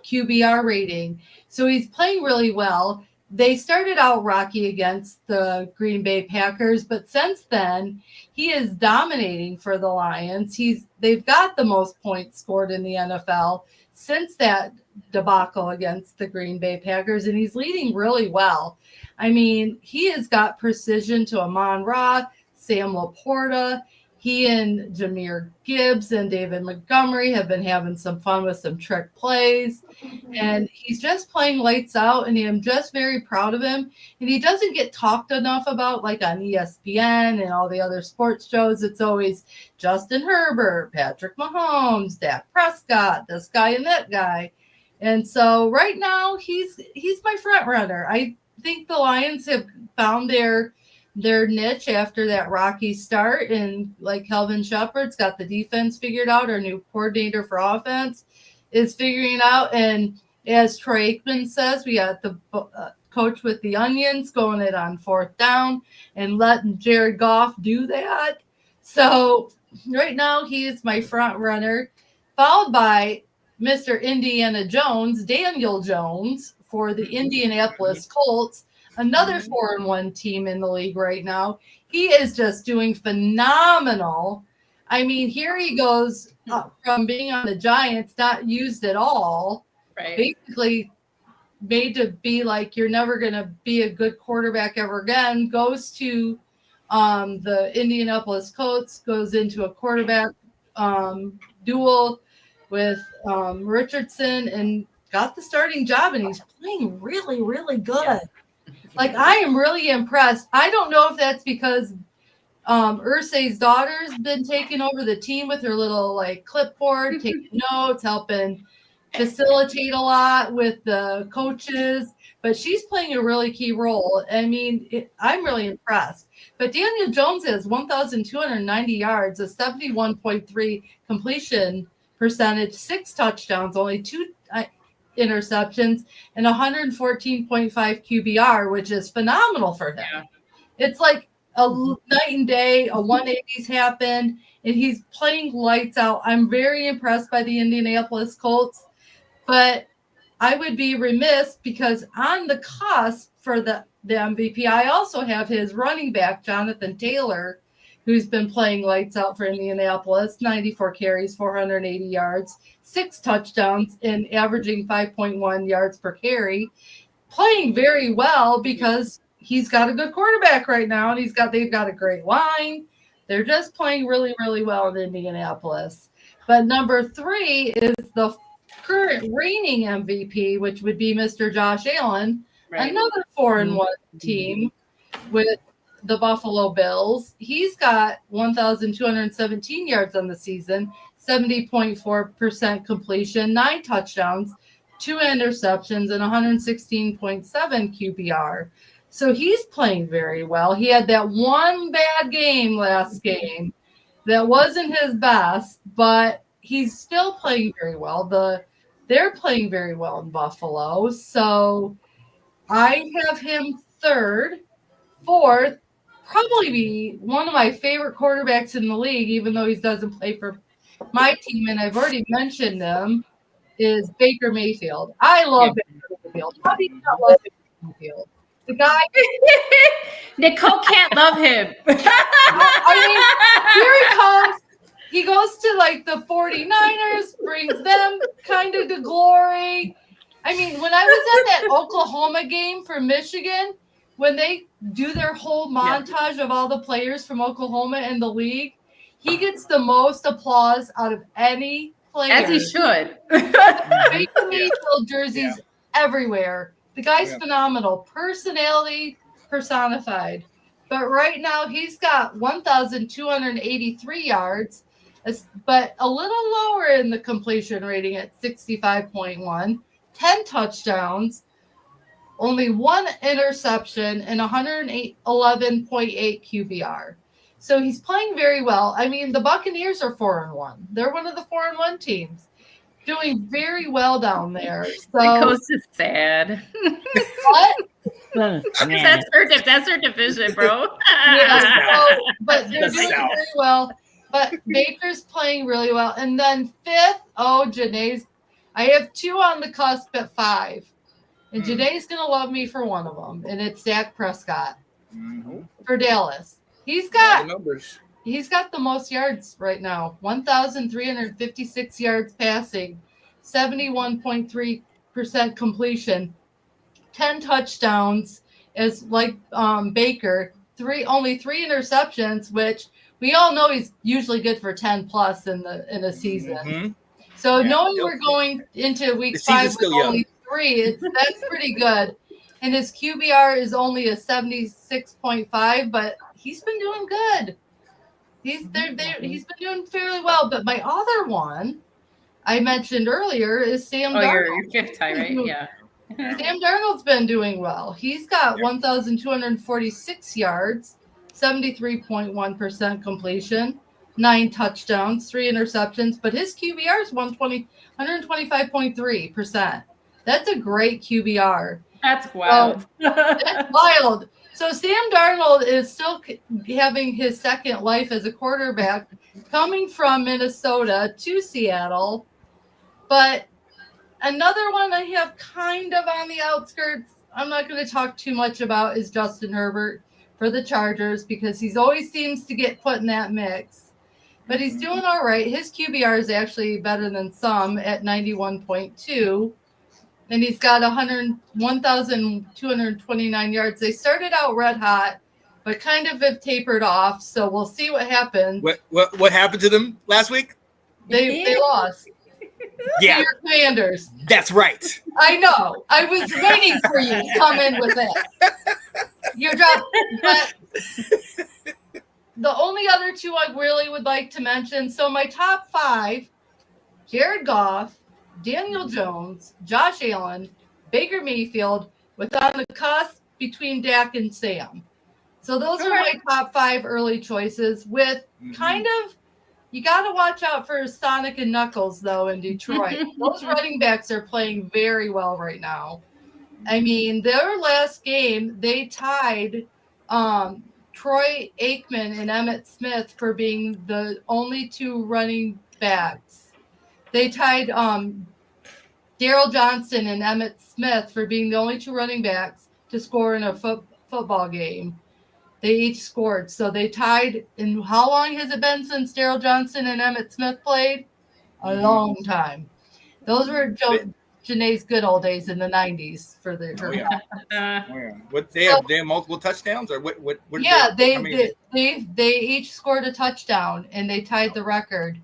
QBR rating. So he's playing really well. They started out rocky against the Green Bay Packers, but since then he is dominating for the Lions. They've got the most points scored in the NFL since that debacle against the Green Bay Packers, and he's leading really well. I mean, he has got precision to Amon-Ra, Sam Laporta. He and Jahmyr Gibbs and David Montgomery have been having some fun with some trick plays. And he's just playing lights out, and I'm just very proud of him. And he doesn't get talked enough about, like on ESPN and all the other sports shows. It's always Justin Herbert, Patrick Mahomes, Dak Prescott, this guy and that guy. And so right now he's my front runner. I think the Lions have found their niche after that rocky start, and like Kelvin Shepard's got the defense figured out. Our new coordinator for offense is figuring out, and as Troy Aikman says, we got the coach with the onions going it on 4th down and letting Jared Goff do that. So right now he is my front runner, followed by Mr. Indiana Jones, Daniel Jones, for the Indianapolis Colts. Another 4-1 team in the league right now. He is just doing phenomenal. I mean, here he goes from being on the Giants, not used at all, Right. basically made to be like, you're never going to be a good quarterback ever again, goes to the Indianapolis Colts, goes into a quarterback duel with Richardson, and got the starting job, and he's playing really, really good. Yeah. Like, I am really impressed. I don't know if that's because Ursay's daughter's been taking over the team with her little like clipboard, taking notes, helping facilitate a lot with the coaches, but she's playing a really key role. I mean, I'm really impressed. But Daniel Jones has 1,290 yards, a 71.3 completion percentage, 6 touchdowns, only 2 interceptions, and 114.5 QBR, which is phenomenal for him. Yeah. It's like a night and day, a 180's happened, and he's playing lights out. I'm very impressed by the Indianapolis Colts, but I would be remiss because on the cusp for the MVP, I also have his running back, Jonathan Taylor, who's been playing lights out for Indianapolis, 94 carries, 480 yards, 6 touchdowns, and averaging 5.1 yards per carry, playing very well because he's got a good quarterback right now, and they've got a great line. They're just playing really, really well in Indianapolis. But number 3 is the current reigning MVP, which would be Mr. Josh Allen, right. Another 4-1 team with the Buffalo Bills. He's got 1,217 yards on the season, 70.4% completion, 9 touchdowns, 2 interceptions, and 116.7 QBR. So he's playing very well. He had that one bad game last game that wasn't his best, but he's still playing very well. They're playing very well in Buffalo. So I have him 3rd. 4th, probably be one of my favorite quarterbacks in the league, even though he doesn't play for my team, and I've already mentioned him, is Baker Mayfield. I love Baker Mayfield. How do you not love Baker Mayfield? The guy. Nicole can't love him. I mean, here he comes. He goes to like the 49ers, brings them kind of to glory. I mean, when I was at that Oklahoma game for Michigan, when they do their whole montage of all the players from Oklahoma and the league, He gets the most applause out of any player. As he should. Baker Mayfield jerseys everywhere. The guy's phenomenal. Personality personified. But right now he's got 1,283 yards, but a little lower in the completion rating at 65.1, 10 touchdowns, only one interception, and 111.8 QBR. So he's playing very well. I mean, the Buccaneers are 4-1. They're one of the 4-1 teams, doing very well down there. So The coast is sad. what? That's her division, bro. But they're doing very well. But Baker's playing really well. And then fifth, Janae's. I have two on the cusp at 5. And Janae's going to love me for one of them. And it's Dak Prescott for Dallas. He's got the most yards right now. 1,356 yards passing, 71.3% completion, 10 touchdowns as like Baker, only 3 interceptions, which we all know he's usually good for 10 plus in a season. So knowing we're going into week 5 with only 3, that's pretty good. And his QBR is only a 76.5, but he's been doing good. He's been doing fairly well. But my other one I mentioned earlier is Sam Darnold. Your fifth tie, right? Yeah. Sam Darnold's been doing well. He's got 1,246 yards, 73.1% completion, 9 touchdowns, 3 interceptions, but his QBR is 125.3%. That's a great QBR. That's wild. That's wild. So Sam Darnold is still having his second life as a quarterback, coming from Minnesota to Seattle. But another one I have kind of on the outskirts, I'm not going to talk too much about, is Justin Herbert for the Chargers, because he always seems to get put in that mix. But he's doing all right. His QBR is actually better than some at 91.2. And he's got 1,229 yards. They started out red hot, but kind of have tapered off. So we'll see what happens. What happened to them last week? They lost. Yeah. Your Commanders. That's right. I know. I was waiting for you to come in with it. You dropped. But the only other two I really would like to mention. So my top 5, Jared Goff, Daniel Jones, Josh Allen, Baker Mayfield, with on the cusp between Dak and Sam. So those are my top 5 early choices, with kind of, you got to watch out for Sonic and Knuckles, though, in Detroit. Those running backs are playing very well right now. I mean, their last game, they tied Troy Aikman and Emmitt Smith for being the only 2 running backs. They tied Daryl Johnston and Emmitt Smith for being the only 2 running backs to score in a football game. They each scored. So they tied. And how long has it been since Daryl Johnston and Emmitt Smith played? A long time. Those were Janae's good old days in the 90s for the What they have multiple touchdowns, or what yeah, they each scored a touchdown, and they tied the record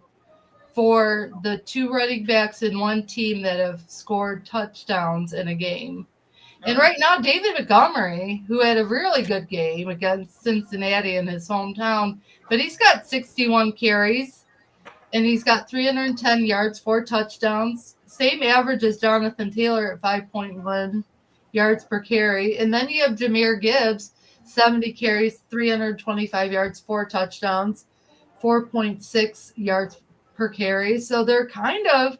for the 2 running backs in one team that have scored touchdowns in a game. And right now, David Montgomery, who had a really good game against Cincinnati in his hometown, but he's got 61 carries, and he's got 310 yards, 4 touchdowns. Same average as Jonathan Taylor at 5.1 yards per carry. And then you have Jahmyr Gibbs, 70 carries, 325 yards, 4 touchdowns, 4.6 yards per carry. So they're kind of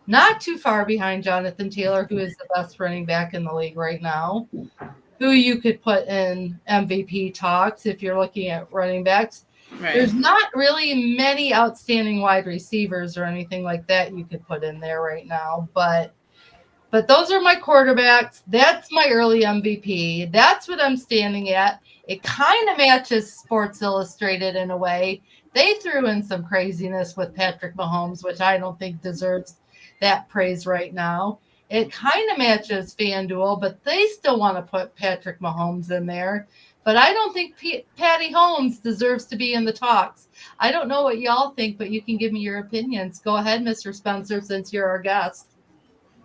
not too far behind Jonathan Taylor, who is the best running back in the league right now, who you could put in MVP talks if you're looking at running backs. Right. There's not really many outstanding wide receivers or anything like that you could put in there right now, but those are my quarterbacks. That's my early MVP. That's what I'm standing at. It kind of matches Sports Illustrated in a way. They threw in some craziness with Patrick Mahomes, which I don't think deserves that praise right now. It kind of matches FanDuel, but they still want to put Patrick Mahomes in there. But I don't think Patty Holmes deserves to be in the talks. I don't know what y'all think, but you can give me your opinions. Go ahead, Mr. Spencer, since you're our guest.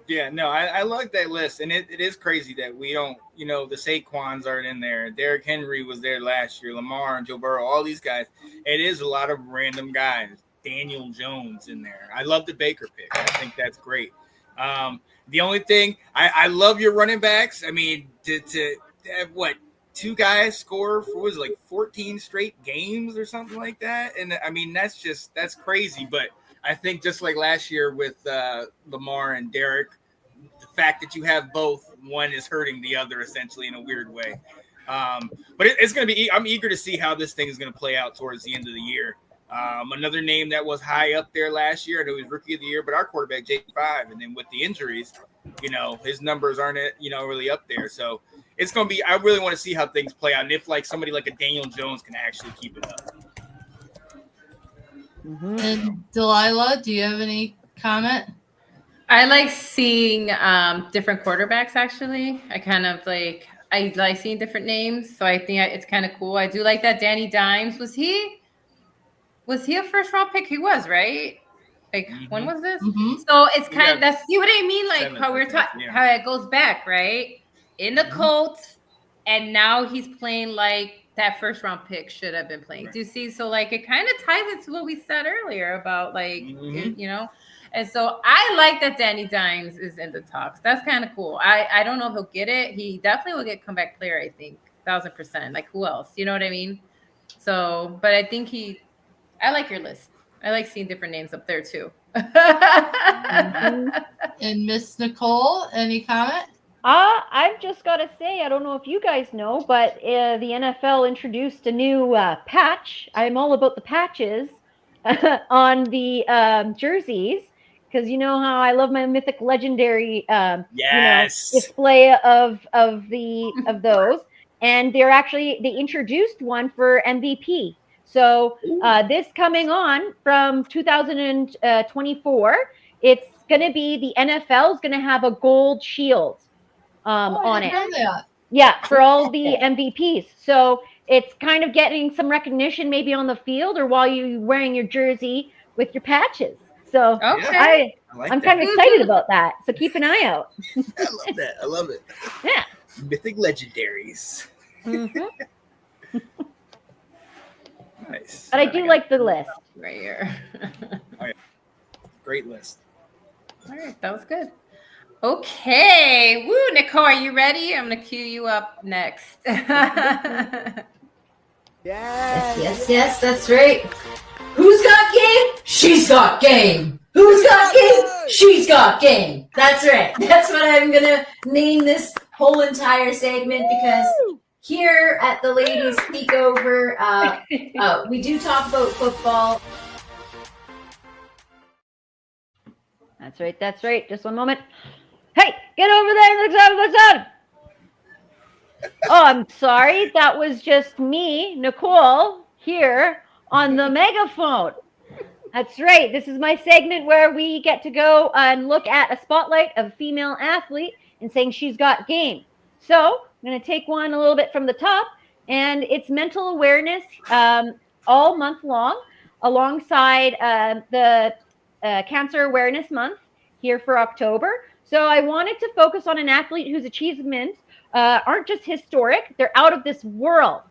Yeah, no, I like that list, and it is crazy that we don't, the Saquons aren't in there. Derrick Henry was there last year, Lamar and Joe Burrow, all these guys. It is a lot of random guys. Daniel Jones in there. I love the Baker pick. I think that's great. The only thing I love your running backs. I mean, to have what, two guys score for, was it, like 14 straight games or something like that, and I mean that's crazy, but. I think just like last year with Lamar and Derek, the fact that you have both, one is hurting the other essentially in a weird way. But it's going to be. I'm eager to see how this thing is going to play out towards the end of the year. Another name that was high up there last year, I know he was Rookie of the Year, but our quarterback J5, and then with the injuries, his numbers aren't really up there. So it's going to be. I really want to see how things play out, and if like somebody like a Daniel Jones can actually keep it up. Mm-hmm. And Delilah, do you have any comment? I like seeing different quarterbacks. Actually, I like seeing different names, so I think it's kind of cool. I do like that Danny Dimes. Was he a first round pick? He was, right? Like, when was this? Mm-hmm. So it's kind of, that's, see what I mean? Like how we're talking, yeah. how it goes back, right? In the Colts, and now he's playing like that first round pick should have been playing. Right. Do you see? So like it kind of ties into what we said earlier about like, and so I like that Danny Dimes is in the talks. That's kind of cool. I don't know if he'll get it. He definitely will get comeback player, I think, 1,000%. Like, who else? You know what I mean? So, but I think I like your list. I like seeing different names up there too. And Miss Nicole, any comment? I've just got to say, I don't know if you guys know, but the NFL introduced a new patch. I'm all about the patches on the jerseys, because you know how I love my mythic legendary display of those. And they introduced one for MVP. So this coming on from 2024, it's going to be the NFL is going to have a gold shield on it. Yeah, for all the MVPs. So it's kind of getting some recognition maybe on the field or while you're wearing your jersey with your patches. So okay. I'm kind of excited about that. So keep an eye out. I love that. I love it. Yeah. Mythic legendaries. Mm-hmm. Nice. But I do like the list. Right here. Great list. All right, that was good. Okay. Woo, Nicole, are you ready? I'm going to cue you up next. Yes, that's right. Who's got game? She's got game. Who's got game? She's got game. That's right. That's what I'm going to name this whole entire segment, because here at the Ladies Takeover, we do talk about football. That's right. Just one moment. Hey, get over there and listen. Oh, I'm sorry. That was just me, Nicole, here on the megaphone. That's right. This is my segment where we get to go and look at a spotlight of a female athlete and saying she's got game. So I'm going to take one a little bit from the top, and it's mental awareness all month long alongside the Cancer Awareness Month here for October. So I wanted to focus on an athlete whose achievements aren't just historic, they're out of this world.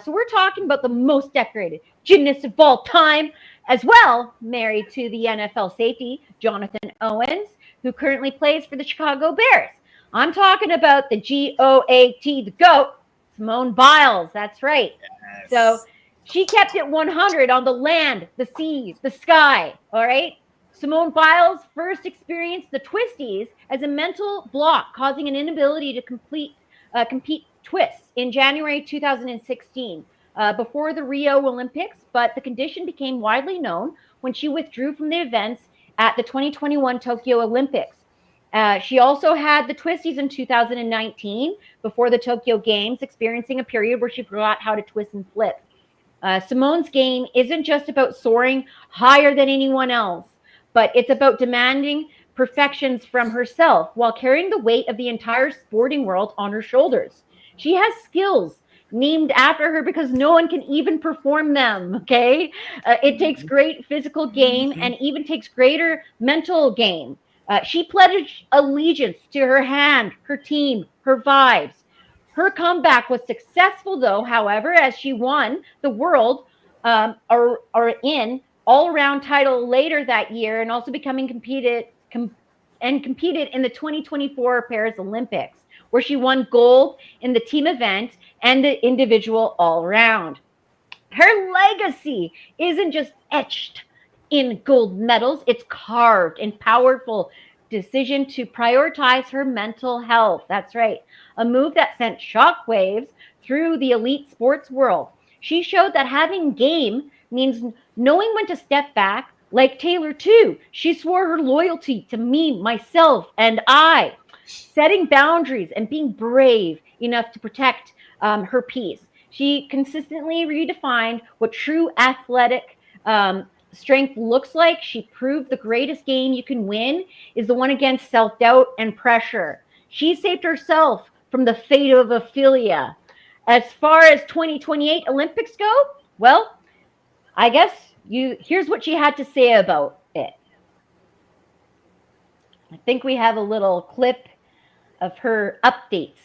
So we're talking about the most decorated gymnast of all time, as well, married to the NFL safety, Jonathan Owens, who currently plays for the Chicago Bears. I'm talking about the GOAT, the GOAT, Simone Biles. That's right. Yes. So she kept it 100 on the land, the sea, the sky. All right. Simone Biles first experienced the twisties as a mental block, causing an inability to compete twists in January 2016, before the Rio Olympics, but the condition became widely known when she withdrew from the events at the 2021 Tokyo Olympics. She also had the twisties in 2019 before the Tokyo Games, experiencing a period where she forgot how to twist and flip. Simone's game isn't just about soaring higher than anyone else, but it's about demanding perfections from herself while carrying the weight of the entire sporting world on her shoulders. She has skills named after her because no one can even perform them. Okay. It takes great physical game and even takes greater mental game. She pledged allegiance to her hand, her team, her vibes. Her comeback was successful, though, however, as she won the world or in all around title later that year and also becoming competed in the 2024 Paris Olympics, where she won gold in the team event and the individual all around. Her legacy isn't just etched in gold medals, it's carved in powerful decision to prioritize her mental health. That's right. A move that sent shockwaves through the elite sports world. She showed that having game means knowing when to step back, like Taylor, too. She swore her loyalty to me, myself, and I, setting boundaries and being brave enough to protect her peace. She consistently redefined what true athletic strength looks like. She proved the greatest game you can win is the one against self doubt and pressure. She saved herself from the fate of Ophelia. As far as 2028 Olympics go, well, I guess here's what she had to say about it. I think we have a little clip of her updates.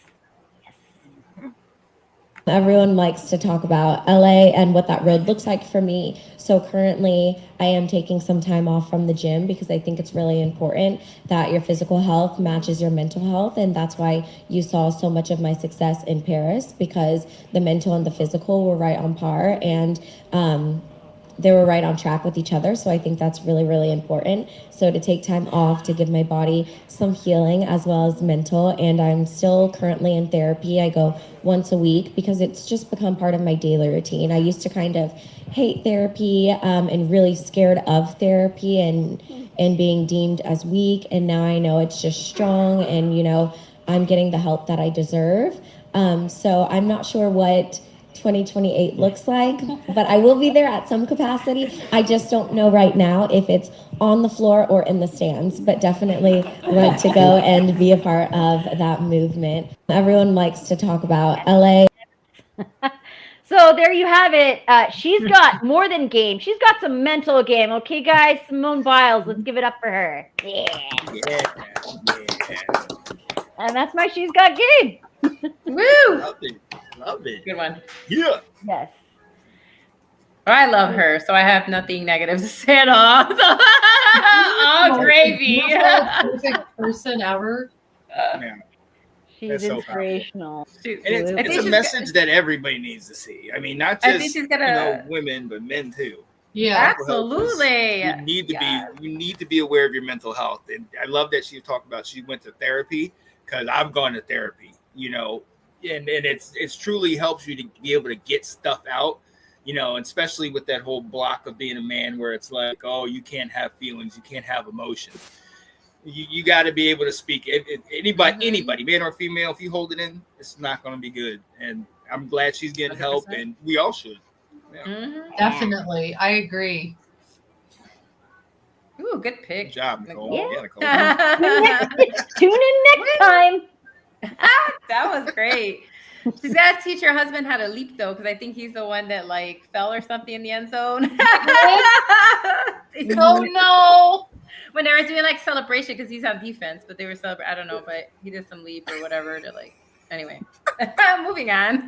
Everyone likes to talk about LA and what that road looks like for me. So currently, I am taking some time off from the gym because I think it's really important that your physical health matches your mental health. And that's why you saw so much of my success in Paris, because the mental and the physical were right on par. And they were right on track with each other. So I think that's really, really important. So to take time off to give my body some healing as well as mental. And I'm still currently in therapy. I go once a week because it's just become part of my daily routine. I used to kind of hate therapy and really scared of therapy and being deemed as weak. And now I know it's just strong and, I'm getting the help that I deserve. So I'm not sure what 2028 looks like, but I will be there at some capacity. I just don't know right now if it's on the floor or in the stands, but definitely want to go and be a part of that movement. Everyone likes to talk about LA. So there you have it. She's got more than game. She's got some mental game. Okay, guys, Simone Biles, let's give it up for her. Yeah. And that's my She's Got Game. Woo! Love it. Good one. Yeah. Yes. I love her, so I have nothing negative to say at all. All gravy. Perfect person ever. Man. She's That's so inspirational. And it's I think a she's message that everybody needs to see. I mean, not I think just she's gonna- women, but men too. Yeah. Absolutely. You need to be aware of your mental health. And I love that she talked about she went to therapy, because I've gone to therapy, and it's truly helps you to be able to get stuff out, and especially with that whole block of being a man where it's like, oh, you can't have feelings, you can't have emotions. You got to be able to speak. If anybody, man or female, if you hold it in, it's not going to be good. And I'm glad she's getting 100%. Help, and we all should. Yeah. Mm-hmm. Definitely. I agree. Ooh, good pick. Good job, Nicole. Yeah. Nicole. Tune in next time. That was great. She's got to teach her husband how to leap, though, because I think he's the one that fell or something in the end zone. Oh no! When they were doing celebration, because he's on defense, but they were celebrating. I don't know, but he did some leap or whatever. They're anyway. Moving on.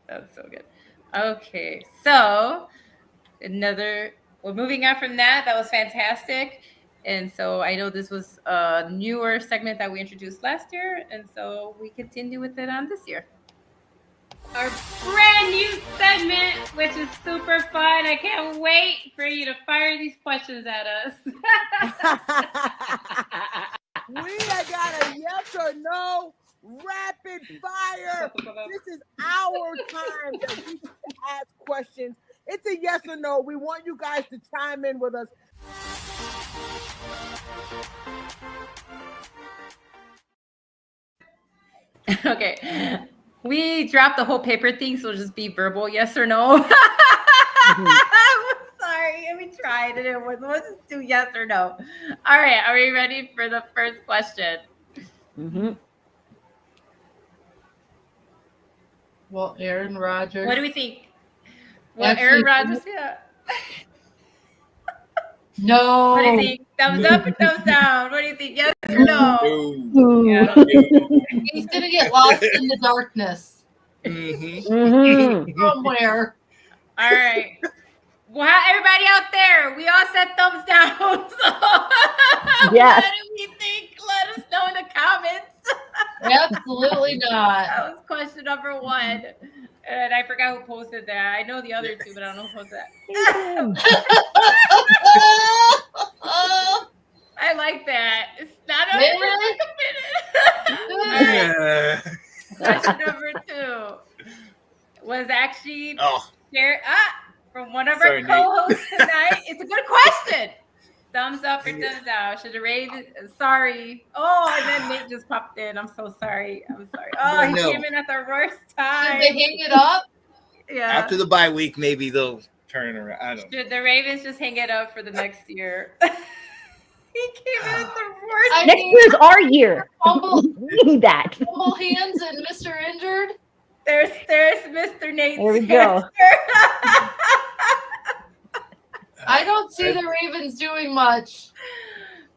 That's so good. Okay, so we're moving on from that. That was fantastic. And so I know this was a newer segment that we introduced last year, and so we continue with it on this year. Our brand new segment, which is super fun. I can't wait for you to fire these questions at us. We got a yes or no rapid fire. This is our time that we can ask questions. It's a yes or no. We want you guys to chime in with us. Okay. We dropped the whole paper thing, so it'll just be verbal yes or no. Sorry, we tried and it was. We'll just do yes or no. All right, are we ready for the first question? Mm-hmm. Well, Aaron Rodgers. What do we think? Well, Actually, Aaron Rodgers, yeah. No. What do you think? Thumbs up or thumbs down? What do you think? Yes or no? No. Yeah, I don't think so. He's gonna get lost in the darkness Mhm. somewhere. All right. Well, everybody out there, we all said thumbs down. So Yes. what do we think? Let us know in the comments. Absolutely not. That was question number 1. And I forgot who posted that. I know the other two, but I don't know who posted that. I like that. It's not over Yeah. a minute. All right. Question number 2 was actually Oh, shared from one of Sorry, our Nate. co-hosts tonight. It's a good question. Thumbs up or thumbs down? Should the Ravens? Sorry. Oh, and then Nate just popped in. I'm so sorry. I'm sorry. Oh, he No. came in at the worst Should time. they hang it up? Yeah. after the bye week, maybe they'll turn it around. I don't know. Should the Ravens just hang it up for the next year? He came in at the worst. I Next mean, year's our year. fumble, We need that. fumble hands and Mr. Injured. There's Mr. Nate's There we go. answer. I don't see the Ravens doing much.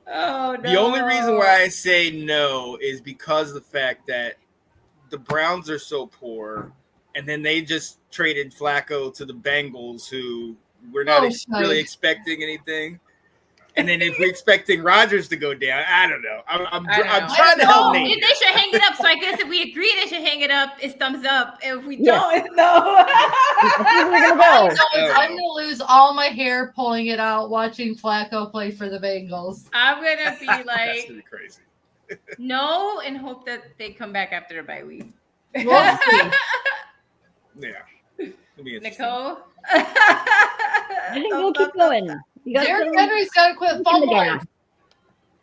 Oh no. The only reason why I say no is because of the fact that the Browns are so poor, and then they just traded Flacco to the Bengals, who we're not Oh, really shite. expecting anything. And then if we're expecting Rodgers to go down, I don't know. I'm I don't know. trying to help know. Nate. They should hang it up. So I guess if we agree they should hang it up, it's thumbs up. If we Yes. don't, it's no. We're gonna All I go. know is I'm gonna lose all my hair pulling it out watching Flacco play for the Bengals. I'm gonna be That's like gonna be crazy. no and hope that they come back after the bye week. We'll see. Yeah. It'll be interesting. Nicole. I think we'll keep going. You gotta Derrick put Henry's got to quit in the fumbling. gas.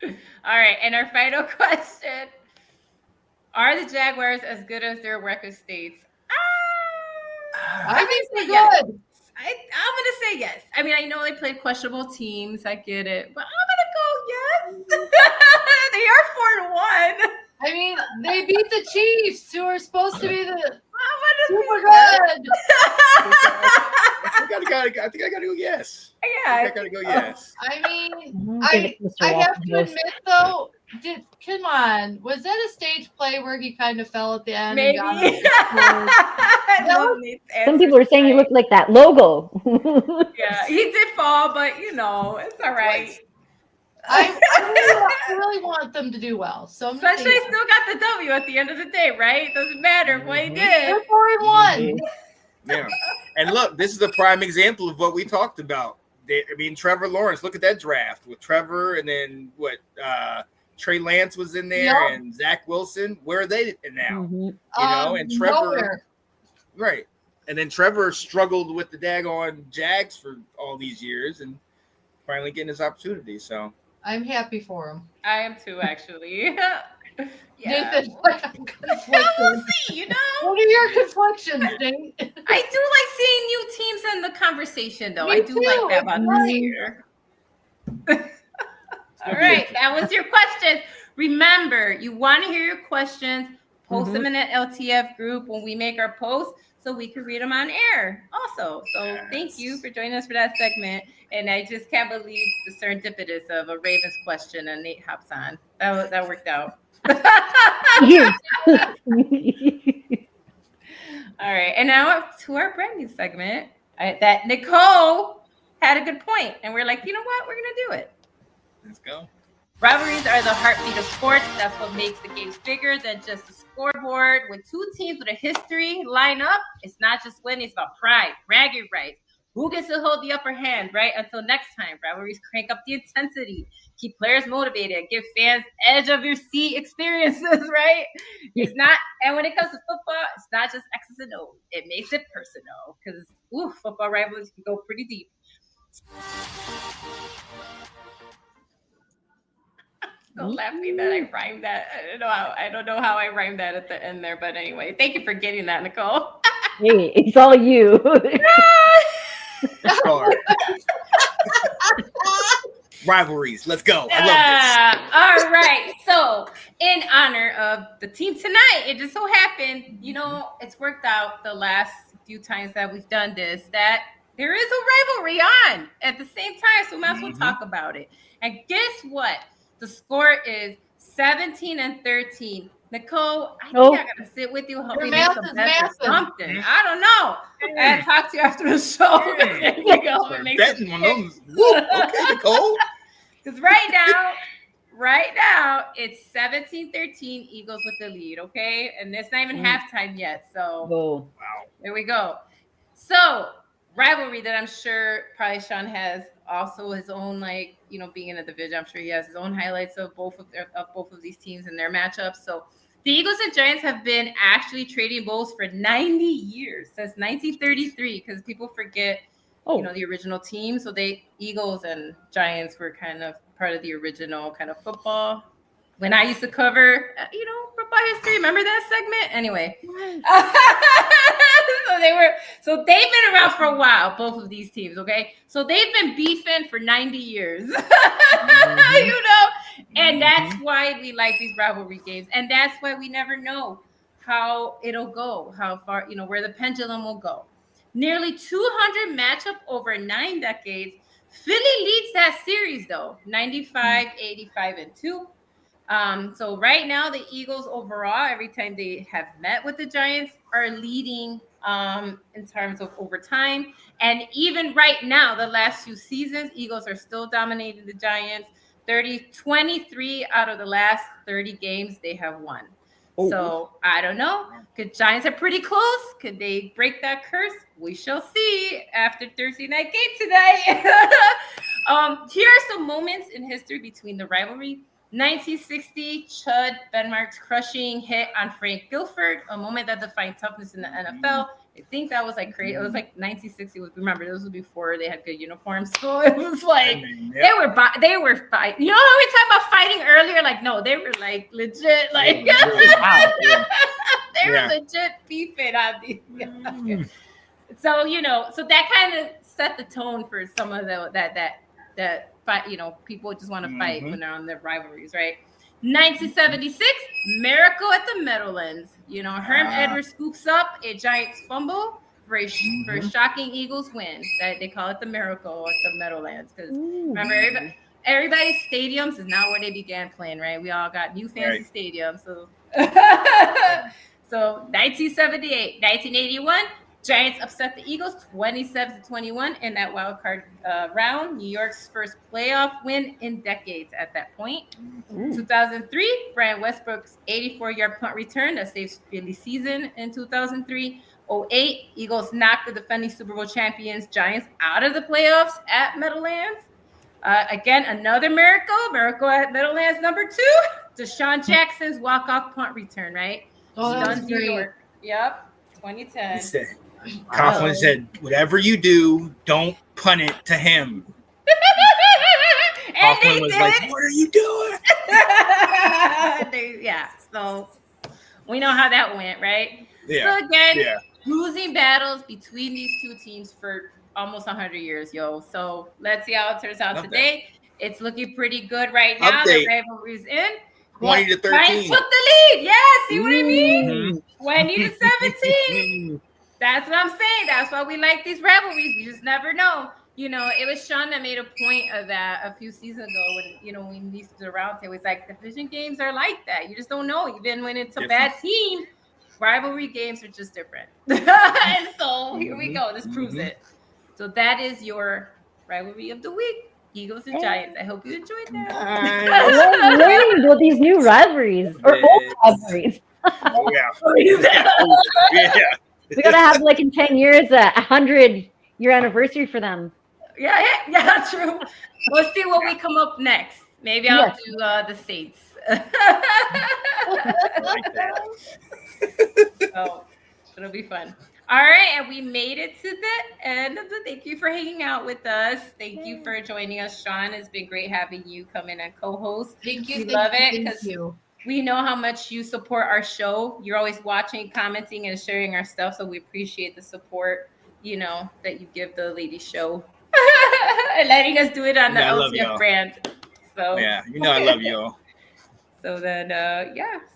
All right, and our final question: are the Jaguars as good as their record states? I think they're yes. good. I'm gonna say yes. I mean, I know they played questionable teams. I get it, but I'm gonna go yes. They are 4-1. I mean, they beat the Chiefs, who are supposed to be the I'm super gonna say good. I think I gotta go yes. I yeah. gotta go yes. I mean, Mhm. Give it to Mr. I have Walker to House. admit though, come on, was that a stage play where he kind of fell at the end? Maybe. And got him? I love Nate's Some people are answers saying you tonight. look like that logo. Yeah, he did fall, but you know, it's all right. I really want them to do well. So I'm Especially just still got the W at the end of the day, right? Doesn't matter what he they're did. 4-1. Yeah. And look, this is a prime example of what we talked about. Trevor Lawrence, look at that draft with Trevor and then Trey Lance was in there Yep. and Zach Wilson. Where are they now? Mhm. You know, and Trevor, Nowhere. right. And then Trevor struggled with the daggone Jags for all these years and finally getting his opportunity. So I'm happy for him. I am too, actually. Yeah. Nathan, like, I'm We'll conflicted. see, you know? What are your conflictions, Nate? I do like seeing new teams in the conversation, though. Me I do like too. that about this Right. year. All right, that was your question. Remember, you want to hear your questions, post them in the LTF group when we make our posts so we can read them on air also. So thank you for joining us for that segment. And I just can't believe the serendipitous of a Ravens question and Nate hops on. That worked out. Yes. All right, and now to our brand new segment that Nicole had a good point, and we're like, you know what, we're gonna do it. let's go. Rivalries are the heartbeat of sports. That's what makes the games bigger than just a scoreboard. When two teams with a history line up, it's not just winning, it's about pride, bragging rights. Who gets to hold the upper hand, right? Until next time, rivalries crank up the intensity, keep players motivated, give fans edge of your seat experiences, right? It's not, and when it comes to football, it's not just X's and O's. It makes it personal because football rivalries can go pretty deep. Still laughing that I rhymed that. I don't know how I rhymed that at the end there, but anyway, thank you for getting that, Nicole. Hey, it's all you. Star. rivalries. Let's go. I love All right. So, in honor of the team tonight, it just so happened, it's worked out the last few times that we've done this that there is a rivalry on at the same time. So, we might as well talk about it. And guess what? The score is 17-13. Nicole, I think I gotta sit with you, help me make some bets or something. I don't know. I talk to you after the show. There you go. Betting one of those. Okay, Nicole. Because right now, it's 17-13, Eagles with the lead, okay? And it's not even halftime yet. So, Whoa. There we go. So, rivalry that I'm sure probably Sean has also his own, being in a division. I'm sure he has his own highlights of both of these teams and their matchups. So, the Eagles and Giants have been actually trading balls for 90 years, since 1933, because people forget the original team. So Eagles and Giants were kind of part of the original kind of football. When I used to cover, football history, remember that segment? Anyway, so they've been around for a while, both of these teams. Okay, so they've been beefing for 90 years, and that's why we like these rivalry games, and that's why we never know how it'll go, how far, where the pendulum will go. Nearly 200 matchup over 9 decades. Philly leads that series though, 95, 85, and 2. So right now the Eagles overall, every time they have met with the Giants, are leading in terms of overtime. And even right now, the last few seasons, Eagles are still dominating the Giants. 23 out of the last 30 games they have won. So I don't know. Because Giants are pretty close. Could they break that curse? We shall see after Thursday night game tonight. Here are some moments in history between the rivalry. 1960, Chud Benmark's crushing hit on Frank Guilford, a moment that defined toughness in the NFL. I think that was crazy. It was 1960. Remember, this was before they had good uniforms, so it was they were fighting. You know how we talked about fighting earlier? No, they were legit. They were legit beefing on these. So so that kind of set the tone for some of that fight. People just want to fight when they're on their rivalries, right? 1976, miracle at the Meadowlands. Herm Edwards scoops up a Giants fumble for a shocking Eagles win. That they call it the miracle at the Meadowlands, because remember everybody's stadiums is not where they began playing, right? We all got new fancy stadiums, so. So 1978, 1981. Giants upset the Eagles 27-21 in that wild card round. New York's first playoff win in decades at that point. 2003, Brian Westbrook's 84-yard punt return that saves Philly's season in 2003. 08, Eagles knocked the defending Super Bowl champions Giants out of the playoffs at Meadowlands. Again, another miracle at Meadowlands number 2. Deshaun Jackson's walk-off punt return, right? Stuns New York. Yep, 2010. Coughlin said, whatever you do, don't punt it to him. Coughlin was like, what are you doing? So we know how that went, right? Yeah. So again, losing battles between these two teams for almost 100 years, yo. So let's see how it turns out today. It's looking pretty good right now. The rivalry's in. 20-13. Giants took the lead. Yeah, see what I mean? 20-17. That's what I'm saying. That's why we like these rivalries. We just never know. It was Sean that made a point of that a few seasons ago when, when these were around. It was division games are like that. You just don't know. Even when it's a bad team, rivalry games are just different. And so here we go. This proves it. So that is your rivalry of the week. Eagles and Giants. I hope you enjoyed that. I love learning about these new rivalries or old rivalries. We gotta have in 10 years a 100-year anniversary for them. Yeah, true. Let's see what we come up next. Maybe I'll do the Saints. So it'll be fun. All right, and we made it to the end of the. Thank you for hanging out with us. Thank you for joining us, Sean. It's been great having you come in and co-host. Thank you. We love it because we know how much you support our show. You're always watching, commenting, and sharing our stuff. So we appreciate the support, that you give the ladies show. and letting us do it on the I love LCF y'all. brand. So Yeah, I love y'all. So then,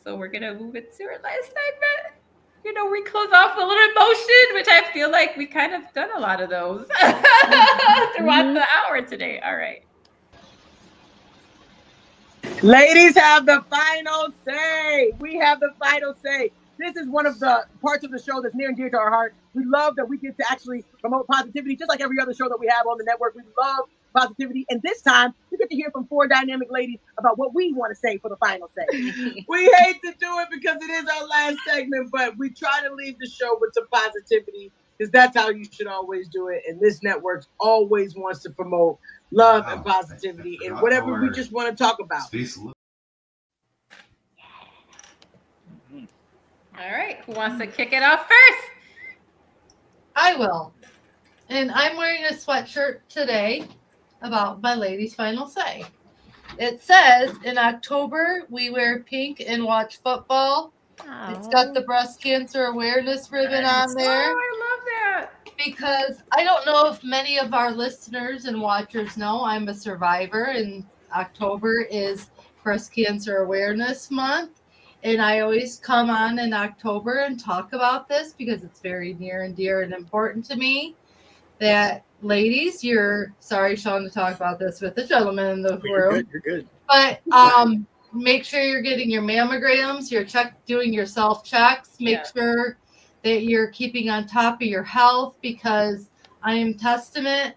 so we're gonna move it to our last segment. We close off a little emotion, which I feel like we kind of done a lot of those throughout the hour today. All right. Ladies have the final say. We have the final say. This is one of the parts of the show that's near and dear to our heart. We love that we get to actually promote positivity, just like every other show that we have on the network. We love positivity. And this time, we get to hear from 4 dynamic ladies about what we want to say for the final say. We hate to do it because it is our last segment, but we try to leave the show with some positivity because that's how you should always do it. And this network always wants to promote love and positivity and whatever we just want to talk about. All right. Who wants to kick it off first? I will. And I'm wearing a sweatshirt today about my ladies' final say. It says in October we wear pink and watch football. It's got the breast cancer awareness ribbon on there. Oh, I love that. Because I don't know if many of our listeners and watchers know I'm a survivor, and October is Breast Cancer Awareness Month. And I always come on in October and talk about this because it's very near and dear and important to me. That ladies, sorry, Sean, to talk about this with the gentleman in the room. You're good. But make sure you're getting your mammograms, doing your self checks. Make sure that you're keeping on top of your health, because I am testament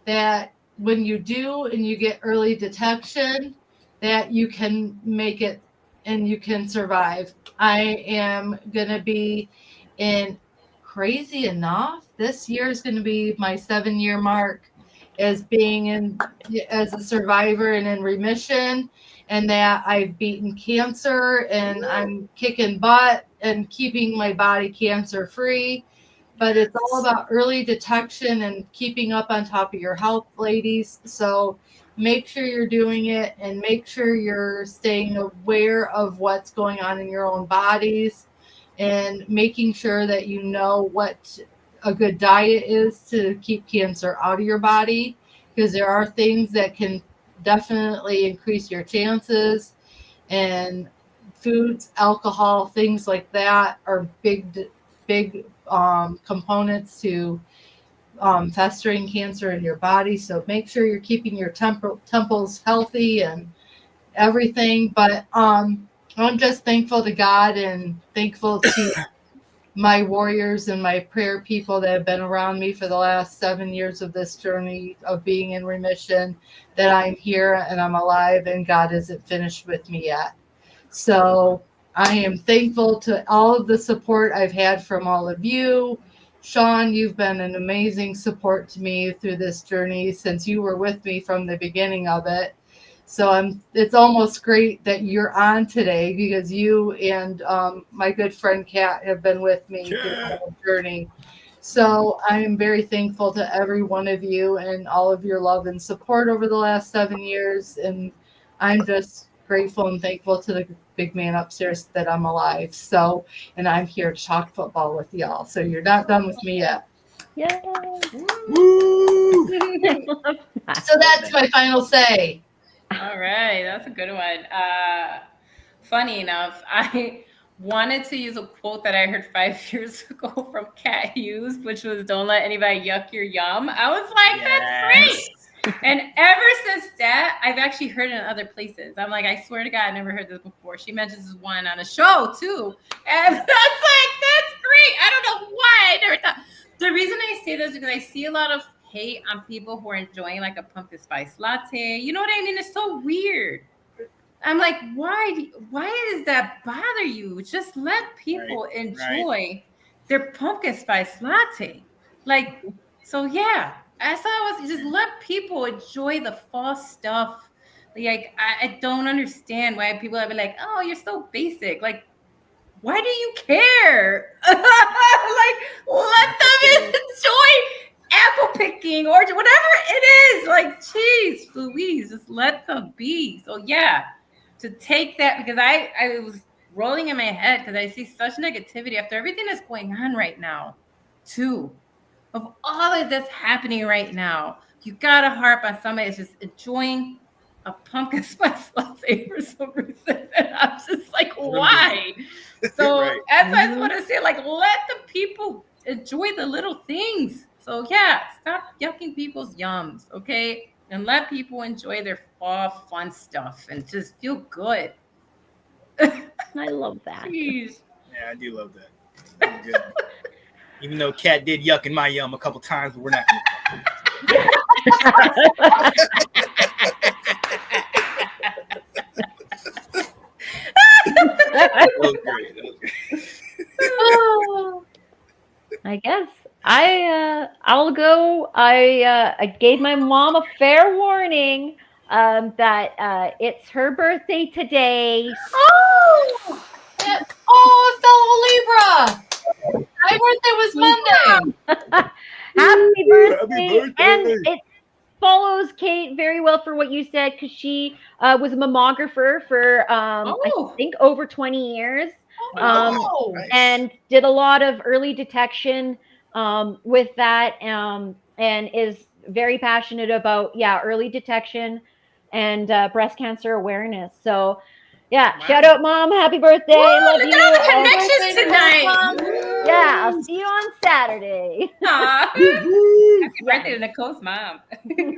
that when you do and you get early detection, that you can make it and you can survive. I am going to be in, crazy enough, this year is going to be my 7-year mark as being as a survivor and in remission, and that I've beaten cancer and I'm kicking butt and keeping my body cancer free. But it's all about early detection and keeping up on top of your health, ladies. So make sure you're doing it and make sure you're staying aware of what's going on in your own bodies and making sure that you know what a good diet is to keep cancer out of your body, because there are things that can definitely increase your chances, and foods, alcohol, things like that are big components to festering cancer in your body. So make sure you're keeping your temples healthy and everything. But I'm just thankful to God and thankful to my warriors and my prayer people that have been around me for the last 7 years of this journey of being in remission, that I'm here and I'm alive and God isn't finished with me yet. So I am thankful to all of the support I've had from all of you. Sean, you've been an amazing support to me through this journey since you were with me from the beginning of it. So it's almost great that you're on today, because you and my good friend Kat have been with me through the whole journey. So I am very thankful to every one of you and all of your love and support over the last 7 years. And I'm just grateful and thankful to the big man upstairs that I'm alive. So, and I'm here to talk football with y'all. So you're not done with me yet. Yeah. Woo! So that's my final say. All right, that's a good one. Funny enough, I wanted to use a quote that I heard 5 years ago from Kat Hughes, which was "Don't let anybody yuck your yum." I was like, that's great. And ever since that, I've actually heard it in other places. I'm like, I swear to God, I never heard this before. She mentions this one on a show too, and that's great. I don't know why I never thought. The reason I say this is because I see a lot of hate on people who are enjoying like a pumpkin spice latte. You know what I mean? It's so weird. I'm like, why does that bother you? Just let people enjoy their pumpkin spice latte. Like, so yeah, I thought it was just let people enjoy the fall stuff. Like, I don't understand why people are like, oh, you're so basic. Like, why do you care? Like, let them enjoy apple picking or whatever it is. Like, geez, Louise, just let them be. So yeah, to take that, because I was rolling in my head because I see such negativity after everything that's going on right now, too. Of all of this happening right now, you gotta harp on somebody that's just enjoying a pumpkin spice latte for some reason. And I'm just like, why? So Right. that's why I just want to say, like, let the people enjoy the little things. So yeah, stop yucking people's yums, okay? And let people enjoy their fall fun stuff and just feel good. I love that. Jeez. Yeah, I do love that. That's good. Even though Kat did yuck in my yum a couple times, but we're not going to. That was great. That was great. Oh, I guess I'll go. I gave my mom a fair warning that it's her birthday today. Oh, fellow Libra. My birthday was Monday. Happy birthday! Happy birthday! And it follows Kate very well for what you said because she was a mammographer for I think over 20 years. Nice. And did a lot of early detection with that and is very passionate about early detection and breast cancer awareness. So shout out, Mom. Happy birthday. Love look you. at all the connections tonight. Yeah, I'll see you on Saturday. Happy birthday to Nicole's mom.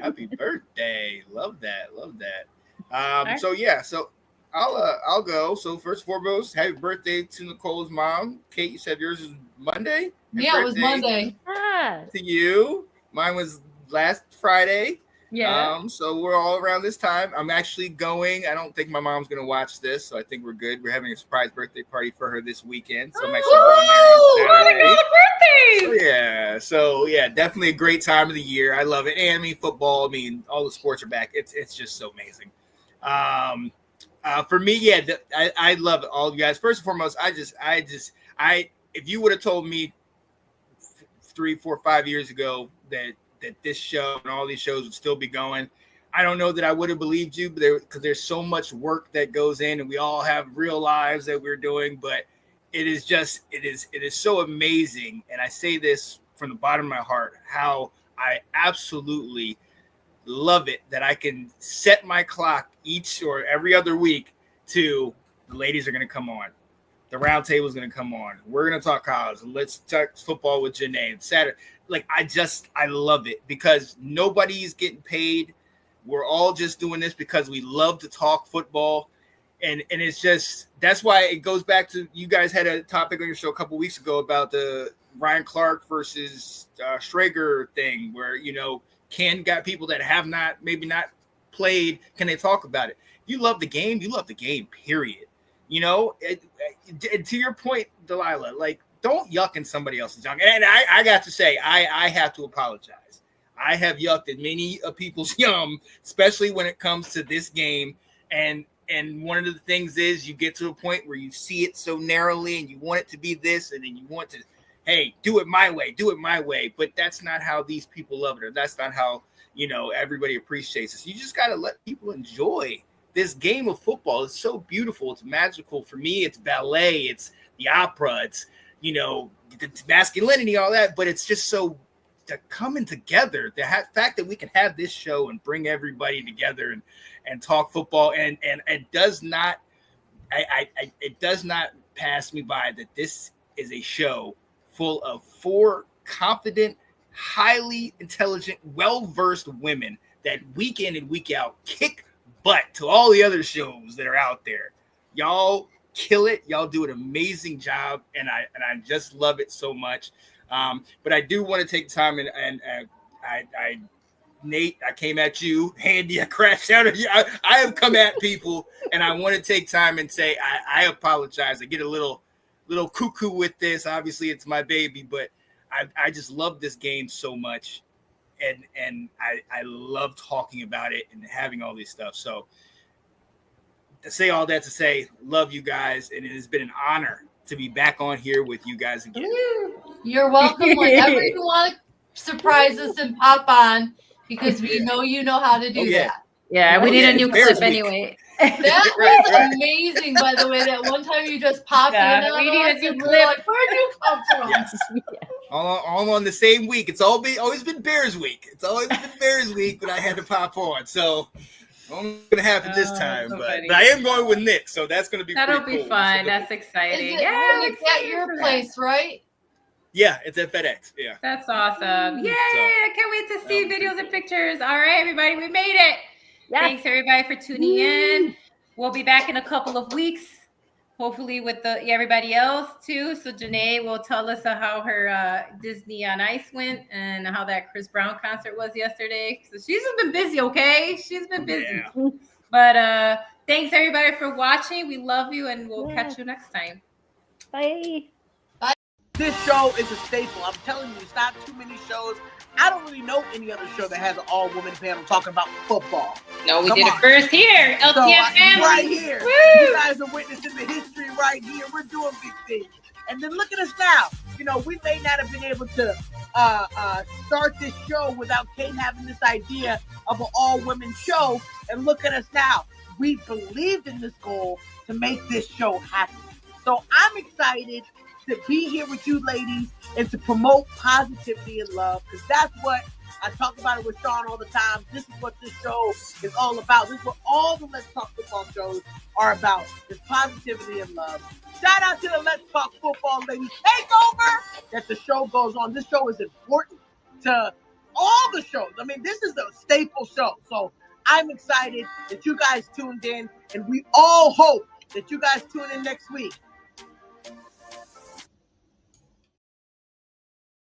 Happy birthday. Love that. Love that. So I'll go. So first and foremost, happy birthday to Nicole's mom. Kate, you said yours is Monday? Yeah, it was Monday. To you. Mine was last Friday. Yeah. So we're all around this time. I'm actually going. I don't think my mom's gonna watch this, so I think we're good. We're having a surprise birthday party for her this weekend. So I'm actually going there on Saturday. So definitely a great time of the year. I love it. And I mean football, all the sports are back. It's just so amazing. For me, I love it, all you guys. First and foremost, if you would have told me 3, 4, 5 years ago that this show and all these shows would still be going, I don't know that I would have believed you, because there's so much work that goes in, and we all have real lives that we're doing. But it is so amazing, and I say this from the bottom of my heart, how I absolutely love it that I can set my clock each or every other week to the ladies are going to come on. The round table is going to come on. We're going to talk college. Let's talk football with Janae. Saturday. I love it because nobody's getting paid. We're all just doing this because we love to talk football. And it's just, that's why it goes back to, you guys had a topic on your show a couple weeks ago about the Ryan Clark versus Schrager thing where, Ken got people that have maybe not played. Can they talk about it? If you love the game, period. To your point, Delilah, don't yuck in somebody else's yum. And I got to say, I have to apologize. I have yucked in many of people's yum, especially when it comes to this game. And one of the things is you get to a point where you see it so narrowly and you want it to be this, and then you want to, hey, do it my way. But that's not how these people love it, or that's not how, everybody appreciates it. So you just got to let people enjoy this game of football. It's so beautiful. It's magical. For me, it's ballet. It's the opera. It's, the masculinity, all that. But it's just so coming together. The fact that we can have this show and bring everybody together and talk football. And it does not, it does not pass me by that this is a show full of 4 confident, highly intelligent, well-versed women that week in and week out kick butt to all the other shows that are out there. Y'all kill it. Y'all do an amazing job, and I just love it so much. But I do want to take time and Nate, I came at you. Handy, I crashed out of you. I have come at people, and I want to take time and say I apologize. I get a little cuckoo with this. Obviously, it's my baby, but I just love this game so much, and I love talking about it and having all this stuff. So to say all that to say, love you guys, and it has been an honor to be back on here with you guys again. You're welcome. Whenever you want to surprise us and pop on, because we know you know how to do that. Yeah, we need a new clip anyway. That was amazing, by the way. That one time you just popped in on we need a us new and we're clip. like, where'd you come from? Yes. All on the same week. It's always been Bears week. It's always been Bears week, but I had to pop on. So only gonna happen this time, so but funny. I am going with Nick, so that's gonna be That'll pretty be cool. fun. So, That's exciting. Is it I'm it's at excited your for that. place, right? yeah, it's at FedEx. Yeah. That's awesome. Yay! So, I can't wait to see videos and pictures. All right, everybody, we made it. Yes. Thanks everybody for tuning in. We'll be back in a couple of weeks, hopefully with everybody else too. So Janae will tell us how her Disney on Ice went and how that Chris Brown concert was yesterday. So she's been busy, okay? She's been busy. Yeah. But thanks everybody for watching. We love you, and we'll catch you next time. Bye. This show is a staple. I'm telling you, it's not too many shows. I don't really know any other show that has an all-woman panel talking about football. No, we Come did on. it first here. So, LTF family. right here. Woo! You guys are witnessing the history right here. We're doing big things. And then look at us now. You know, we may not have been able to start this show without Kate having this idea of an all-women show. And look at us now. We believed in this goal to make this show happen. So I'm excited to be here with you ladies and to promote positivity and love, because that's what I talk about it with Sean all the time. This is what this show is all about. This is what all the Let's Talk Football shows are about, is positivity and love. Shout out to the Let's Talk Football Ladies Takeover that the show goes on. This show is important to all the shows. I mean, this is a staple show. So I'm excited that you guys tuned in, and we all hope that you guys tune in next week